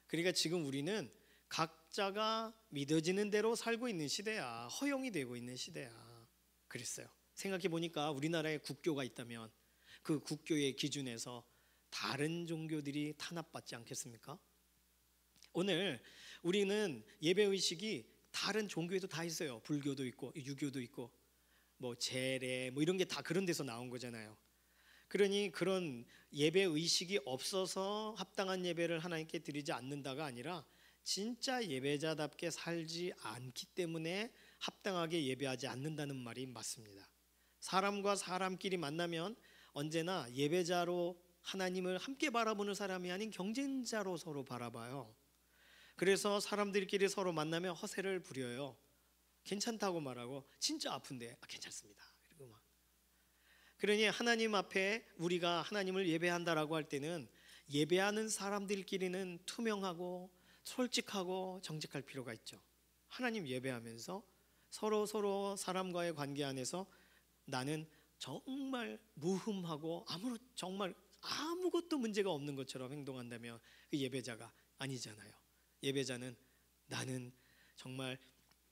Speaker 3: 그러니까 지금 우리는 각자가 믿어지는 대로 살고 있는 시대야. 허용이 되고 있는 시대야. 그랬어요. 생각해 보니까 우리나라에 국교가 있다면 그 국교의 기준에서 다른 종교들이 탄압받지 않겠습니까? 오늘 우리는 예배의식이 다른 종교에도 다 있어요. 불교도 있고 유교도 있고 뭐 제례 뭐 이런 게 다 그런 데서 나온 거잖아요. 그러니 그런 예배의식이 없어서 합당한 예배를 하나님께 드리지 않는다가 아니라 진짜 예배자답게 살지 않기 때문에 합당하게 예배하지 않는다는 말이 맞습니다. 사람과 사람끼리 만나면 언제나 예배자로 하나님을 함께 바라보는 사람이 아닌 경쟁자로 서로 바라봐요. 그래서 사람들끼리 서로 만나면 허세를 부려요. 괜찮다고 말하고 진짜 아픈데 괜찮습니다. 그리고 막. 그러니 하나님 앞에 우리가 하나님을 예배한다라고 할 때는 예배하는 사람들끼리는 투명하고 솔직하고 정직할 필요가 있죠. 하나님 예배하면서 서로 사람과의 관계 안에서 나는 정말 무흠하고 정말 아무것도 문제가 없는 것처럼 행동한다면 그 예배자가 아니잖아요. 예배자는 나는 정말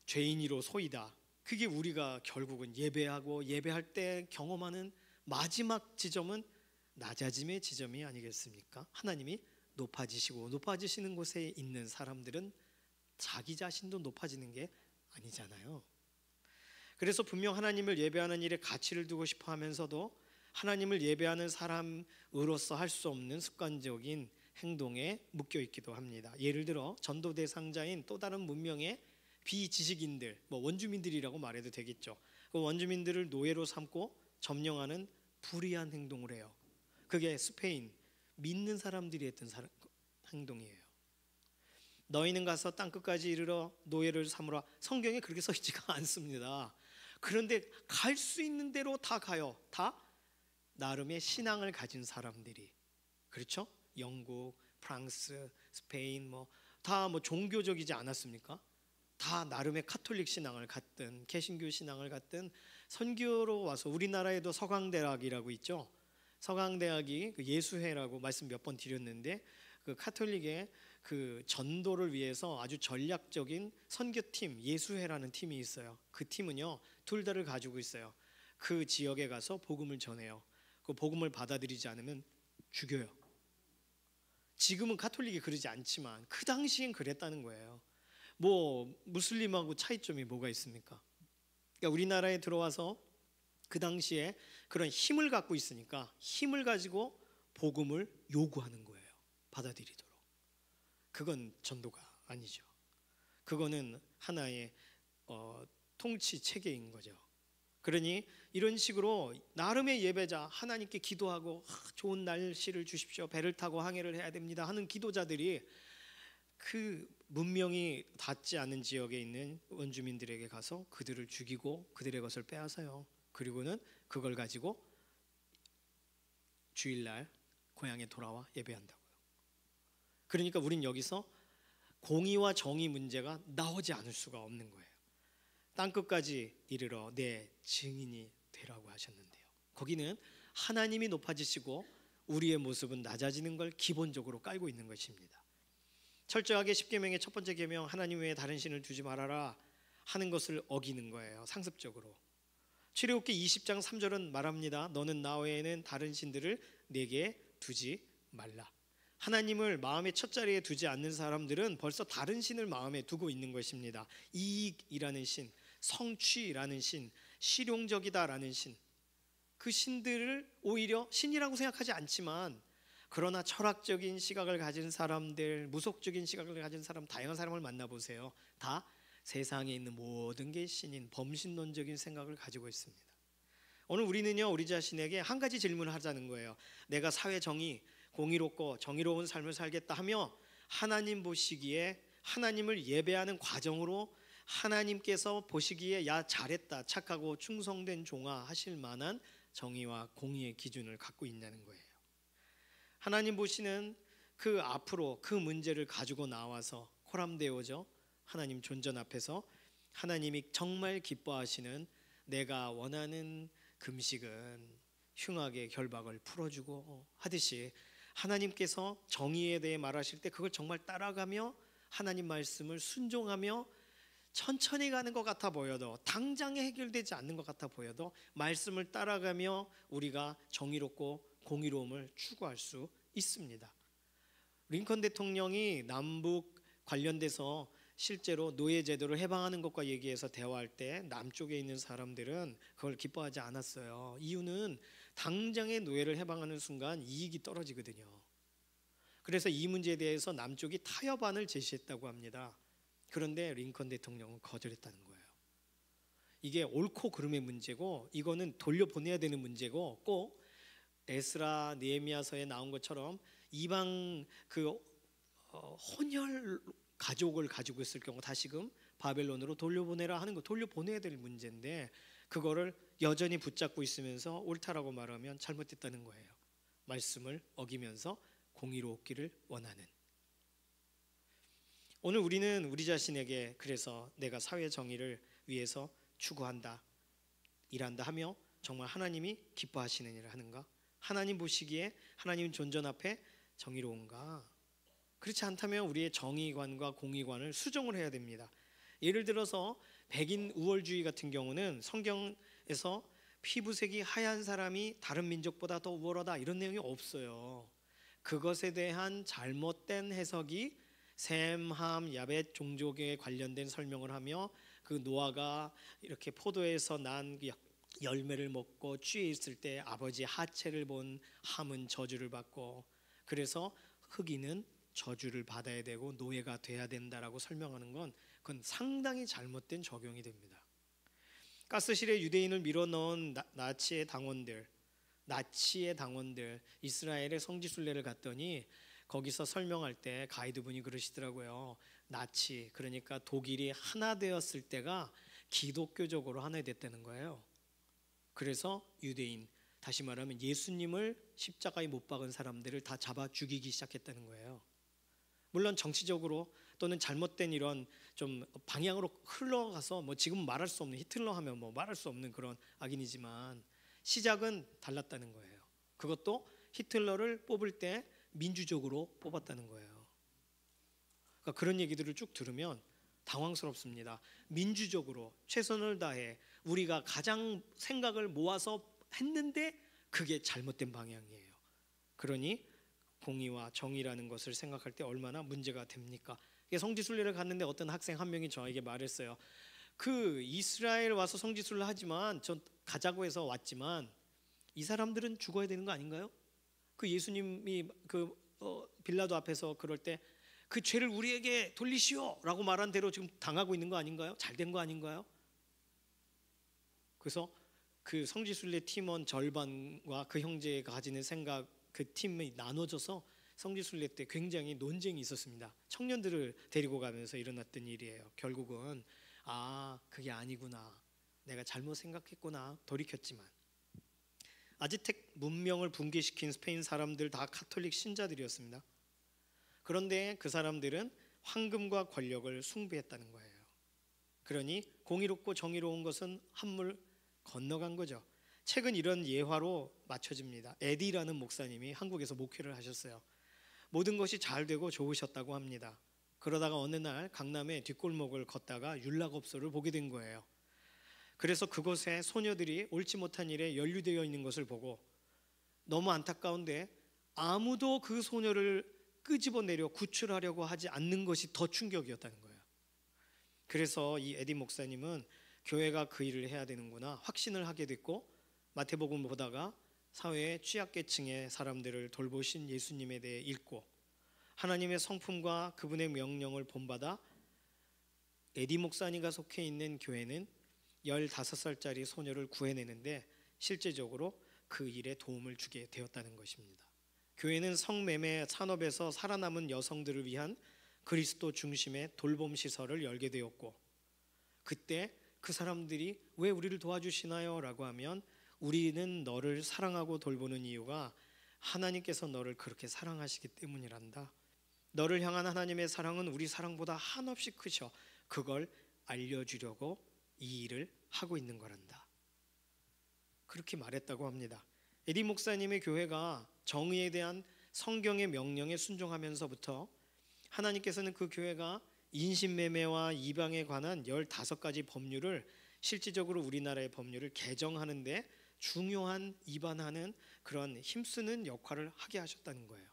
Speaker 3: 죄인이로 소이다. 그게 우리가 결국은 예배하고 예배할 때 경험하는 마지막 지점은 낮아짐의 지점이 아니겠습니까? 하나님이 높아지시고 높아지시는 곳에 있는 사람들은 자기 자신도 높아지는 게 아니잖아요. 그래서 분명 하나님을 예배하는 일에 가치를 두고 싶어 하면서도 하나님을 예배하는 사람으로서 할 수 없는 습관적인 행동에 묶여 있기도 합니다. 예를 들어 전도 대상자인 또 다른 문명의 비지식인들, 원주민들이라고 말해도 되겠죠. 그 원주민들을 노예로 삼고 점령하는 불의한 행동을 해요. 그게 스페인 믿는 사람들이 했던 행동이에요. 너희는 가서 땅 끝까지 이르러 노예를 삼으라. 성경에 그렇게 써 있지가 않습니다. 그런데 갈 수 있는 대로 다 가요. 다 나름의 신앙을 가진 사람들이. 그렇죠? 영국, 프랑스, 스페인 다 종교적이지 않았습니까? 다 나름의 카톨릭 신앙을 갖든 개신교 신앙을 갖든 선교로 와서 우리나라에도 서강대학이라고 있죠. 서강대학이 그 예수회라고 말씀 몇 번 드렸는데 그 카톨릭의 그 전도를 위해서 아주 전략적인 선교팀 예수회라는 팀이 있어요. 그 팀은요 둘 다를 가지고 있어요. 그 지역에 가서 복음을 전해요. 그 복음을 받아들이지 않으면 죽여요. 지금은 카톨릭이 그러지 않지만 그 당시엔 그랬다는 거예요. 무슬림하고 차이점이 뭐가 있습니까? 그러니까 우리나라에 들어와서 그 당시에 그런 힘을 갖고 있으니까 힘을 가지고 복음을 요구하는 거예요. 받아들이도록. 그건 전도가 아니죠. 그거는 하나의 통치 체계인 거죠. 그러니 이런 식으로 나름의 예배자, 하나님께 기도하고 좋은 날씨를 주십시오, 배를 타고 항해를 해야 됩니다 하는 기도자들이 그 문명이 닿지 않은 지역에 있는 원주민들에게 가서 그들을 죽이고 그들의 것을 빼앗아요. 그리고는 그걸 가지고 주일날 고향에 돌아와 예배한다고요. 그러니까 우린 여기서 공의와 정의 문제가 나오지 않을 수가 없는 거예요. 땅끝까지 이르러 내 증인이 되라고 하셨는데요. 거기는 하나님이 높아지시고 우리의 모습은 낮아지는 걸 기본적으로 깔고 있는 것입니다. 철저하게 십계명의 첫 번째 계명 하나님 외에 다른 신을 두지 말아라 하는 것을 어기는 거예요. 상습적으로. 출애굽기 20장 3절은 말합니다. 너는 나 외에는 다른 신들을 내게 두지 말라. 하나님을 마음의 첫자리에 두지 않는 사람들은 벌써 다른 신을 마음에 두고 있는 것입니다. 이익이라는 신, 성취라는 신, 실용적이다라는 신, 그 신들을 오히려 신이라고 생각하지 않지만 그러나 철학적인 시각을 가진 사람들, 무속적인 시각을 가진 사람, 다양한 사람을 만나보세요. 다 세상에 있는 모든 게 신인 범신론적인 생각을 가지고 있습니다. 오늘 우리는요, 우리 자신에게 한 가지 질문을 하자는 거예요. 내가 사회 정의, 공의롭고 정의로운 삶을 살겠다 하며 하나님 보시기에 하나님을 예배하는 과정으로 하나님께서 보시기에 야 잘했다, 착하고 충성된 종아 하실 만한 정의와 공의의 기준을 갖고 있냐는 거예요. 하나님 보시는 그 앞으로 그 문제를 가지고 나와서 코람데오죠. 하나님 존전 앞에서 하나님이 정말 기뻐하시는 내가 원하는 금식은 흉악의 결박을 풀어주고 하듯이 하나님께서 정의에 대해 말하실 때 그걸 정말 따라가며 하나님 말씀을 순종하며 천천히 가는 것 같아 보여도 당장에 해결되지 않는 것 같아 보여도 말씀을 따라가며 우리가 정의롭고 공의로움을 추구할 수 있습니다. 링컨 대통령이 남북 관련돼서 실제로 노예 제도를 해방하는 것과 얘기해서 대화할 때 남쪽에 있는 사람들은 그걸 기뻐하지 않았어요. 이유는 당장에 노예를 해방하는 순간 이익이 떨어지거든요. 그래서 이 문제에 대해서 남쪽이 타협안을 제시했다고 합니다. 그런데 링컨 대통령은 거절했다는 거예요. 이게 옳고 그름의 문제고 이거는 돌려보내야 되는 문제고 꼭 에스라 느헤미야서에 나온 것처럼 이방 혼혈 가족을 가지고 있을 경우 다시금 바벨론으로 돌려보내라 하는 거 돌려보내야 될 문제인데 그거를 여전히 붙잡고 있으면서 옳다라고 말하면 잘못됐다는 거예요. 말씀을 어기면서 공의롭기를 원하는. 오늘 우리는 우리 자신에게 그래서 내가 사회 정의를 위해서 추구한다, 일한다 하며 정말 하나님이 기뻐하시는 일을 하는가? 하나님 보시기에 하나님 존전 앞에 정의로운가? 그렇지 않다면 우리의 정의관과 공의관을 수정을 해야 됩니다. 예를 들어서 백인 우월주의 같은 경우는 성경에서 피부색이 하얀 사람이 다른 민족보다 더 우월하다 이런 내용이 없어요. 그것에 대한 잘못된 해석이 셈, 함, 야벳 종족에 관련된 설명을 하며 그 노아가 이렇게 포도에서 난 열매를 먹고 취해 있을 때 아버지 하체를 본 함은 저주를 받고 그래서 흑인은 저주를 받아야 되고 노예가 돼야 된다라고 설명하는 건 그건 상당히 잘못된 적용이 됩니다. 가스실에 유대인을 밀어넣은 나치의 당원들 이스라엘의 성지순례를 갔더니 거기서 설명할 때 가이드분이 그러시더라고요. 나치 그러니까 독일이 하나 되었을 때가 기독교적으로 하나 됐다는 거예요. 그래서 유대인 다시 말하면 예수님을 십자가에 못 박은 사람들을 다 잡아 죽이기 시작했다는 거예요. 물론 정치적으로 또는 잘못된 이런 좀 방향으로 흘러가서 뭐 지금 말할 수 없는 히틀러 하면 뭐 말할 수 없는 그런 악인이지만 시작은 달랐다는 거예요. 그것도 히틀러를 뽑을 때 민주적으로 뽑았다는 거예요. 그러니까 그런 얘기들을 쭉 들으면 당황스럽습니다. 민주적으로 최선을 다해 우리가 가장 생각을 모아서 했는데 그게 잘못된 방향이에요. 그러니 공의와 정의라는 것을 생각할 때 얼마나 문제가 됩니까? 성지순례를 갔는데 어떤 학생 한 명이 저에게 말했어요. 그 이스라엘 와서 성지순례 하지만 전 가자고 해서 왔지만 이 사람들은 죽어야 되는 거 아닌가요? 그 예수님이 빌라도 앞에서 그럴 때 그 죄를 우리에게 돌리시오 라고 말한 대로 지금 당하고 있는 거 아닌가요? 잘된 거 아닌가요? 그래서 그 성지순례 팀원 절반과 그 형제가 가지는 생각 그 팀이 나눠져서 성지순례 때 굉장히 논쟁이 있었습니다. 청년들을 데리고 가면서 일어났던 일이에요. 결국은 그게 아니구나, 내가 잘못 생각했구나 돌이켰지만, 아즈텍 문명을 붕괴시킨 스페인 사람들 다 카톨릭 신자들이었습니다. 그런데 그 사람들은 황금과 권력을 숭배했다는 거예요. 그러니 공의롭고 정의로운 것은 한물 건너간 거죠. 최근 이런 예화로 맞춰집니다. 에디라는 목사님이 한국에서 목회를 하셨어요. 모든 것이 잘 되고 좋으셨다고 합니다. 그러다가 어느 날 강남의 뒷골목을 걷다가 윤락업소를 보게 된 거예요. 그래서 그곳에 소녀들이 옳지 못한 일에 연루되어 있는 것을 보고 너무 안타까운데 아무도 그 소녀를 끄집어내려 구출하려고 하지 않는 것이 더 충격이었다는 거예요. 그래서 이 에디 목사님은 교회가 그 일을 해야 되는구나 확신을 하게 됐고, 마태복음 보다가 사회의 취약계층의 사람들을 돌보신 예수님에 대해 읽고 하나님의 성품과 그분의 명령을 본받아 에디 목사님과 속해 있는 교회는 15살짜리 소녀를 구해내는데 실제적으로 그 일에 도움을 주게 되었다는 것입니다. 교회는 성매매 산업에서 살아남은 여성들을 위한 그리스도 중심의 돌봄 시설을 열게 되었고, 그때 그 사람들이 왜 우리를 도와주시나요? 라고 하면 우리는 너를 사랑하고 돌보는 이유가 하나님께서 너를 그렇게 사랑하시기 때문이란다. 너를 향한 하나님의 사랑은 우리 사랑보다 한없이 크셔. 그걸 알려주려고 이 일을 하고 있는 거란다. 그렇게 말했다고 합니다. 에디 목사님의 교회가 정의에 대한 성경의 명령에 순종하면서부터 하나님께서는 그 교회가 인신매매와 이방에 관한 15가지 법률을 실질적으로 우리나라의 법률을 개정하는데 중요한 입안하는 그런 힘쓰는 역할을 하게 하셨다는 거예요.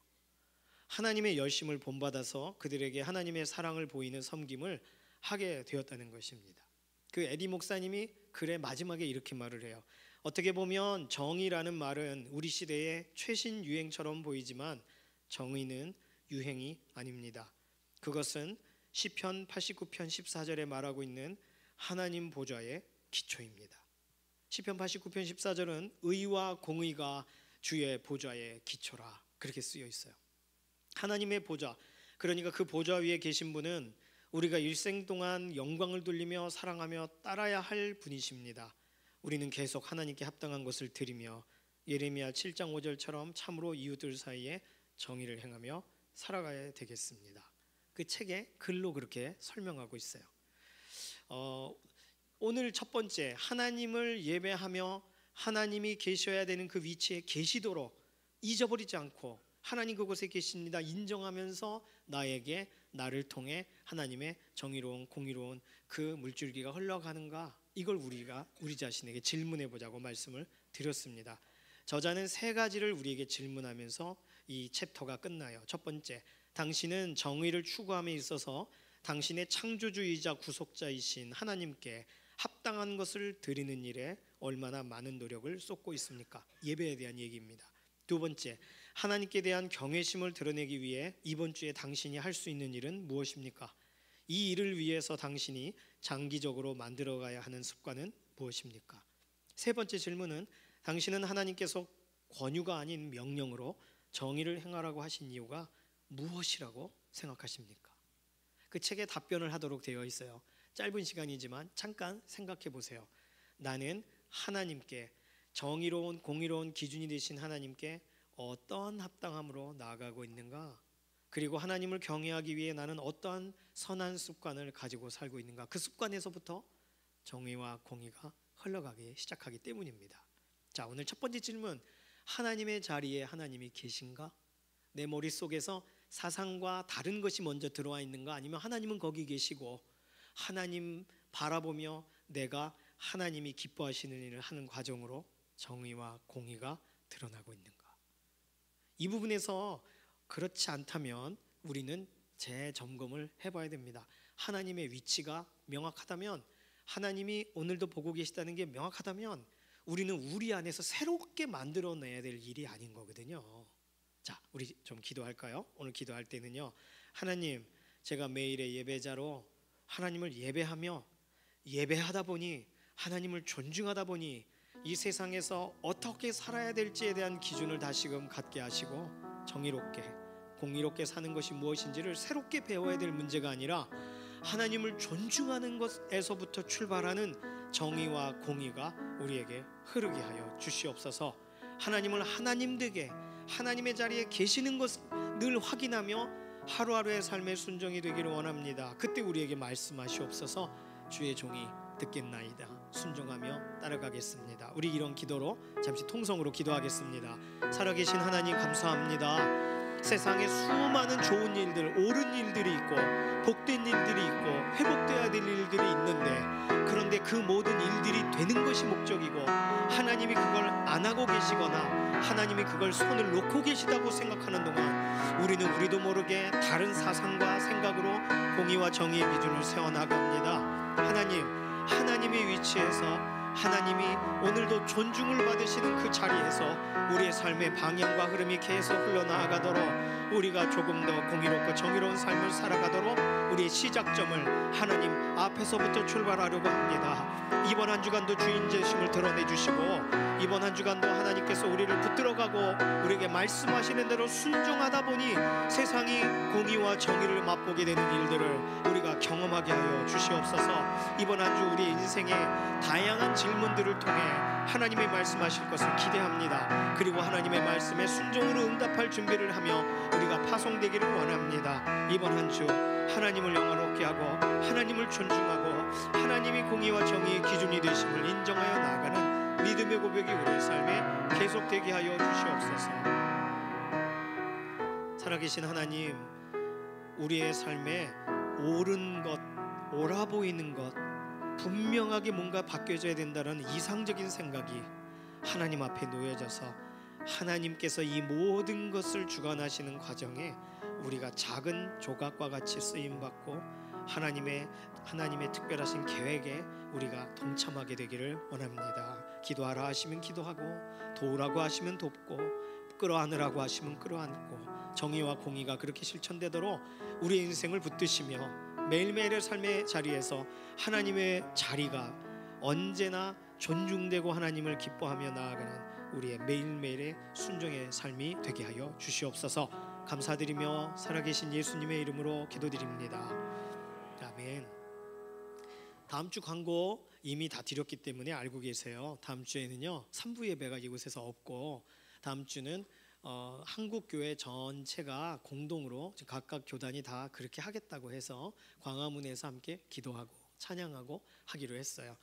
Speaker 3: 하나님의 열심을 본받아서 그들에게 하나님의 사랑을 보이는 섬김을 하게 되었다는 것입니다. 그 에디 목사님이 글의 마지막에 이렇게 말을 해요. 어떻게 보면 정의라는 말은 우리 시대의 최신 유행처럼 보이지만 정의는 유행이 아닙니다. 그것은 시편 89편 14절에 말하고 있는 하나님 보좌의 기초입니다. 시편 89편 14절은 의와 공의가 주의 보좌의 기초라 그렇게 쓰여 있어요. 하나님의 보좌, 그러니까 그 보좌 위에 계신 분은 우리가 일생 동안 영광을 돌리며 사랑하며 따라야 할 분이십니다. 우리는 계속 하나님께 합당한 것을 드리며 예레미야 7장 5절처럼 참으로 이웃들 사이에 정의를 행하며 살아가야 되겠습니다. 그 책에 글로 그렇게 설명하고 있어요. 오늘 첫 번째, 하나님을 예배하며 하나님이 계셔야 되는 그 위치에 계시도록 잊어버리지 않고 하나님 그곳에 계십니다 인정하면서 나를 통해 하나님의 정의로운 공의로운 그 물줄기가 흘러가는가, 이걸 우리가 우리 자신에게 질문해 보자고 말씀을 드렸습니다. 저자는 3가지를 우리에게 질문하면서 이 챕터가 끝나요. 첫 번째, 당신은 정의를 추구함에 있어서 당신의 창조주이자 구속자이신 하나님께 합당한 것을 드리는 일에 얼마나 많은 노력을 쏟고 있습니까? 예배에 대한 얘기입니다. 두 번째, 하나님께 대한 경외심을 드러내기 위해 이번 주에 당신이 할 수 있는 일은 무엇입니까? 이 일을 위해서 당신이 장기적으로 만들어가야 하는 습관은 무엇입니까? 세 번째 질문은 당신은 하나님께서 권유가 아닌 명령으로 정의를 행하라고 하신 이유가 무엇이라고 생각하십니까? 그 책에 답변을 하도록 되어 있어요. 짧은 시간이지만 잠깐 생각해 보세요. 나는 하나님께, 정의로운 공의로운 기준이 되신 하나님께 어떠한 합당함으로 나아가고 있는가? 그리고 하나님을 경외하기 위해 나는 어떠한 선한 습관을 가지고 살고 있는가? 그 습관에서부터 정의와 공의가 흘러가기 시작하기 때문입니다. 자, 오늘 첫 번째 질문, 하나님의 자리에 하나님이 계신가? 내 머릿속에서 사상과 다른 것이 먼저 들어와 있는가? 아니면 하나님은 거기 계시고 하나님 바라보며 내가 하나님이 기뻐하시는 일을 하는 과정으로 정의와 공의가 드러나고 있는가? 이 부분에서 그렇지 않다면 우리는 재점검을 해봐야 됩니다. 하나님의 위치가 명확하다면, 하나님이 오늘도 보고 계시다는 게 명확하다면 우리는 우리 안에서 새롭게 만들어내야 될 일이 아닌 거거든요. 자, 우리 좀 기도할까요? 오늘 기도할 때는요, 하나님, 제가 매일의 예배자로 하나님을 예배하다 보니, 하나님을 존중하다 보니 이 세상에서 어떻게 살아야 될지에 대한 기준을 다시금 갖게 하시고 정의롭게 공의롭게 사는 것이 무엇인지를 새롭게 배워야 될 문제가 아니라 하나님을 존중하는 것에서부터 출발하는 정의와 공의가 우리에게 흐르게 하여 주시옵소서. 하나님을 하나님 되게 하나님의 자리에 계시는 것을 늘 확인하며 하루하루의 삶의 순종이 되기를 원합니다. 그때 우리에게 말씀하시옵소서. 주의 종이 듣겠나이다. 순종하며 따라가겠습니다. 우리 이런 기도로 잠시 통성으로 기도하겠습니다. 살아계신 하나님 감사합니다. 세상에 수많은 좋은 일들, 옳은 일들이 있고 복된 일들이 있고 회복되어야 될 일들이 있는데, 그런데 그 모든 일들이 되는 것이 목적이고 하나님이 그걸 안 하고 계시거나 하나님이 그걸 손을 놓고 계시다고 생각하는 동안 우리도 모르게 다른 사상과 생각으로 공의와 정의의 기준을 세워나갑니다. 하나님의 위치에서 하나님이 오늘도 존중을 받으시는 그 자리에서 우리의 삶의 방향과 흐름이 계속 흘러나가도록, 우리가 조금 더 공의롭고 정의로운 삶을 살아가도록 우리의 시작점을 하나님 앞에서부터 출발하려고 합니다. 이번 한 주간도 주인 되심을 드러내 주시고, 이번 한 주간도 하나님께서 우리를 붙들어가고 우리에게 말씀하시는 대로 순종하다 보니 세상이 공의와 정의를 맛보게 되는 일들을 우리가 경험하게 하여 주시옵소서. 이번 한 주 우리의 인생의 다양한 질문들을 통해 하나님의 말씀하실 것을 기대합니다. 그리고 하나님의 말씀에 순종으로 응답할 준비를 하며 우리가 파송되기를 원합니다. 이번 한 주 하나님을 영화롭게 하고 하나님을 존중하고 하나님이 공의와 정의의 기준이 되심을 인정하여 나아가는 믿음의 고백이 우리의 삶에 계속되게 하여 주시옵소서. 살아계신 하나님, 우리의 삶에 옳은 것, 옳아 보이는 것, 분명하게 뭔가 바뀌어져야 된다는 이상적인 생각이 하나님 앞에 놓여져서 하나님께서 이 모든 것을 주관하시는 과정에 우리가 작은 조각과 같이 쓰임받고 하나님의 특별하신 계획에 우리가 동참하게 되기를 원합니다. 기도하라 하시면 기도하고, 도우라고 하시면 돕고, 끌어안으라고 하시면 끌어안고, 정의와 공의가 그렇게 실천되도록 우리의 인생을 붙드시며 매일매일의 삶의 자리에서 하나님의 자리가 언제나 존중되고 하나님을 기뻐하며 나아가는 우리의 매일매일의 순종의 삶이 되게 하여 주시옵소서. 감사드리며 살아계신 예수님의 이름으로 기도드립니다. 아멘. 다음 주 광고 이미 다 드렸기 때문에 알고 계세요. 다음 주에는요 3부 예배가 이곳에서 없고, 다음 주는 한국교회 전체가 공동으로 각각 교단이 다 그렇게 하겠다고 해서 광화문에서 함께 기도하고 찬양하고 하기로 했어요.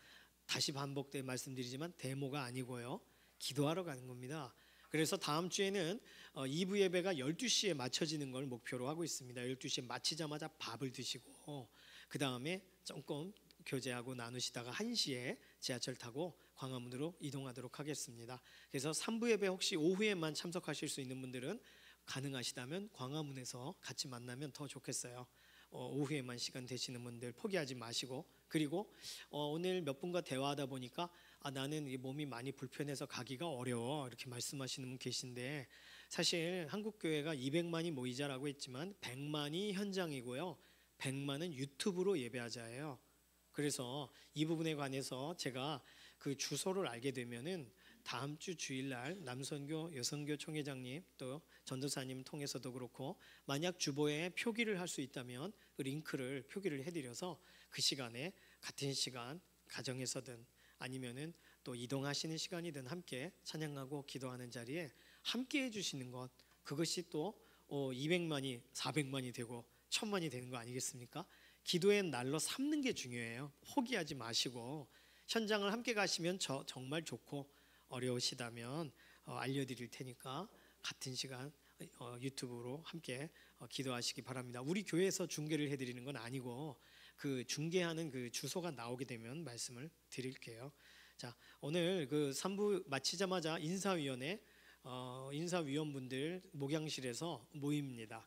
Speaker 3: 다시 반복돼 말씀드리지만 데모가 아니고요, 기도하러 가는 겁니다. 그래서 다음 주에는 2부 예배가 12시에 맞춰지는 걸 목표로 하고 있습니다. 12시에 마치자마자 밥을 드시고 그 다음에 조금 교제하고 나누시다가 1시에 지하철 타고 광화문으로 이동하도록 하겠습니다. 그래서 3부 예배 혹시 오후에만 참석하실 수 있는 분들은 가능하시다면 광화문에서 같이 만나면 더 좋겠어요. 오후에만 시간 되시는 분들 포기하지 마시고, 그리고 오늘 몇 분과 대화하다 보니까 나는 이 몸이 많이 불편해서 가기가 어려워 이렇게 말씀하시는 분 계신데, 사실 한국교회가 200만이 모이자라고 했지만 100만이 현장이고요, 100만은 유튜브로 예배하자예요. 그래서 이 부분에 관해서 제가 그 주소를 알게 되면은 다음 주 주일날 남선교 여성교 총회장님 또 전도사님 통해서도 그렇고, 만약 주보에 표기를 할 수 있다면 그 링크를 표기를 해드려서 그 시간에 같은 시간 가정에서든 아니면은 또 이동하시는 시간이든 함께 찬양하고 기도하는 자리에 함께 해주시는 것, 그것이 또 200만이 400만이 되고 1000만이 되는 거 아니겠습니까? 기도의 날로 삼는 게 중요해요. 포기하지 마시고 현장을 함께 가시면 정말 좋고, 어려우시다면 알려드릴 테니까 같은 시간 유튜브로 함께 기도하시기 바랍니다. 우리 교회에서 중계를 해드리는 건 아니고 그 중계하는 그 주소가 나오게 되면 말씀을 드릴게요. 자, 오늘 그 3부 마치자마자 인사위원분들 목양실에서 모입니다.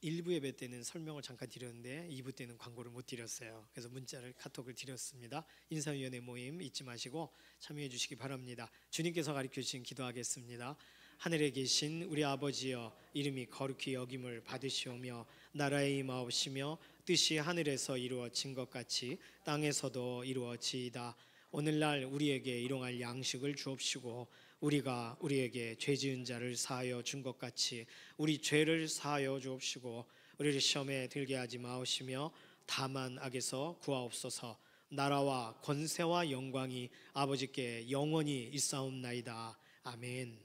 Speaker 3: 1부 예배 때는 설명을 잠깐 드렸는데 2부 때는 광고를 못 드렸어요. 그래서 문자를 카톡을 드렸습니다. 인사위원회 모임 잊지 마시고 참여해 주시기 바랍니다. 주님께서 가르쳐 주신 기도하겠습니다. 하늘에 계신 우리 아버지여, 이름이 거룩히 여김을 받으시오며 나라의 임하옵시며 뜻이 하늘에서 이루어진 것 같이 땅에서도 이루어지이다. 오늘날 우리에게 일용할 양식을 주옵시고 우리가 우리에게 죄 지은 자를 사하여 준 것 같이 우리 죄를 사하여 주옵시고 우리를 시험에 들게 하지 마옵시며 다만 악에서 구하옵소서. 나라와 권세와 영광이 아버지께 영원히 있사옵나이다. 아멘.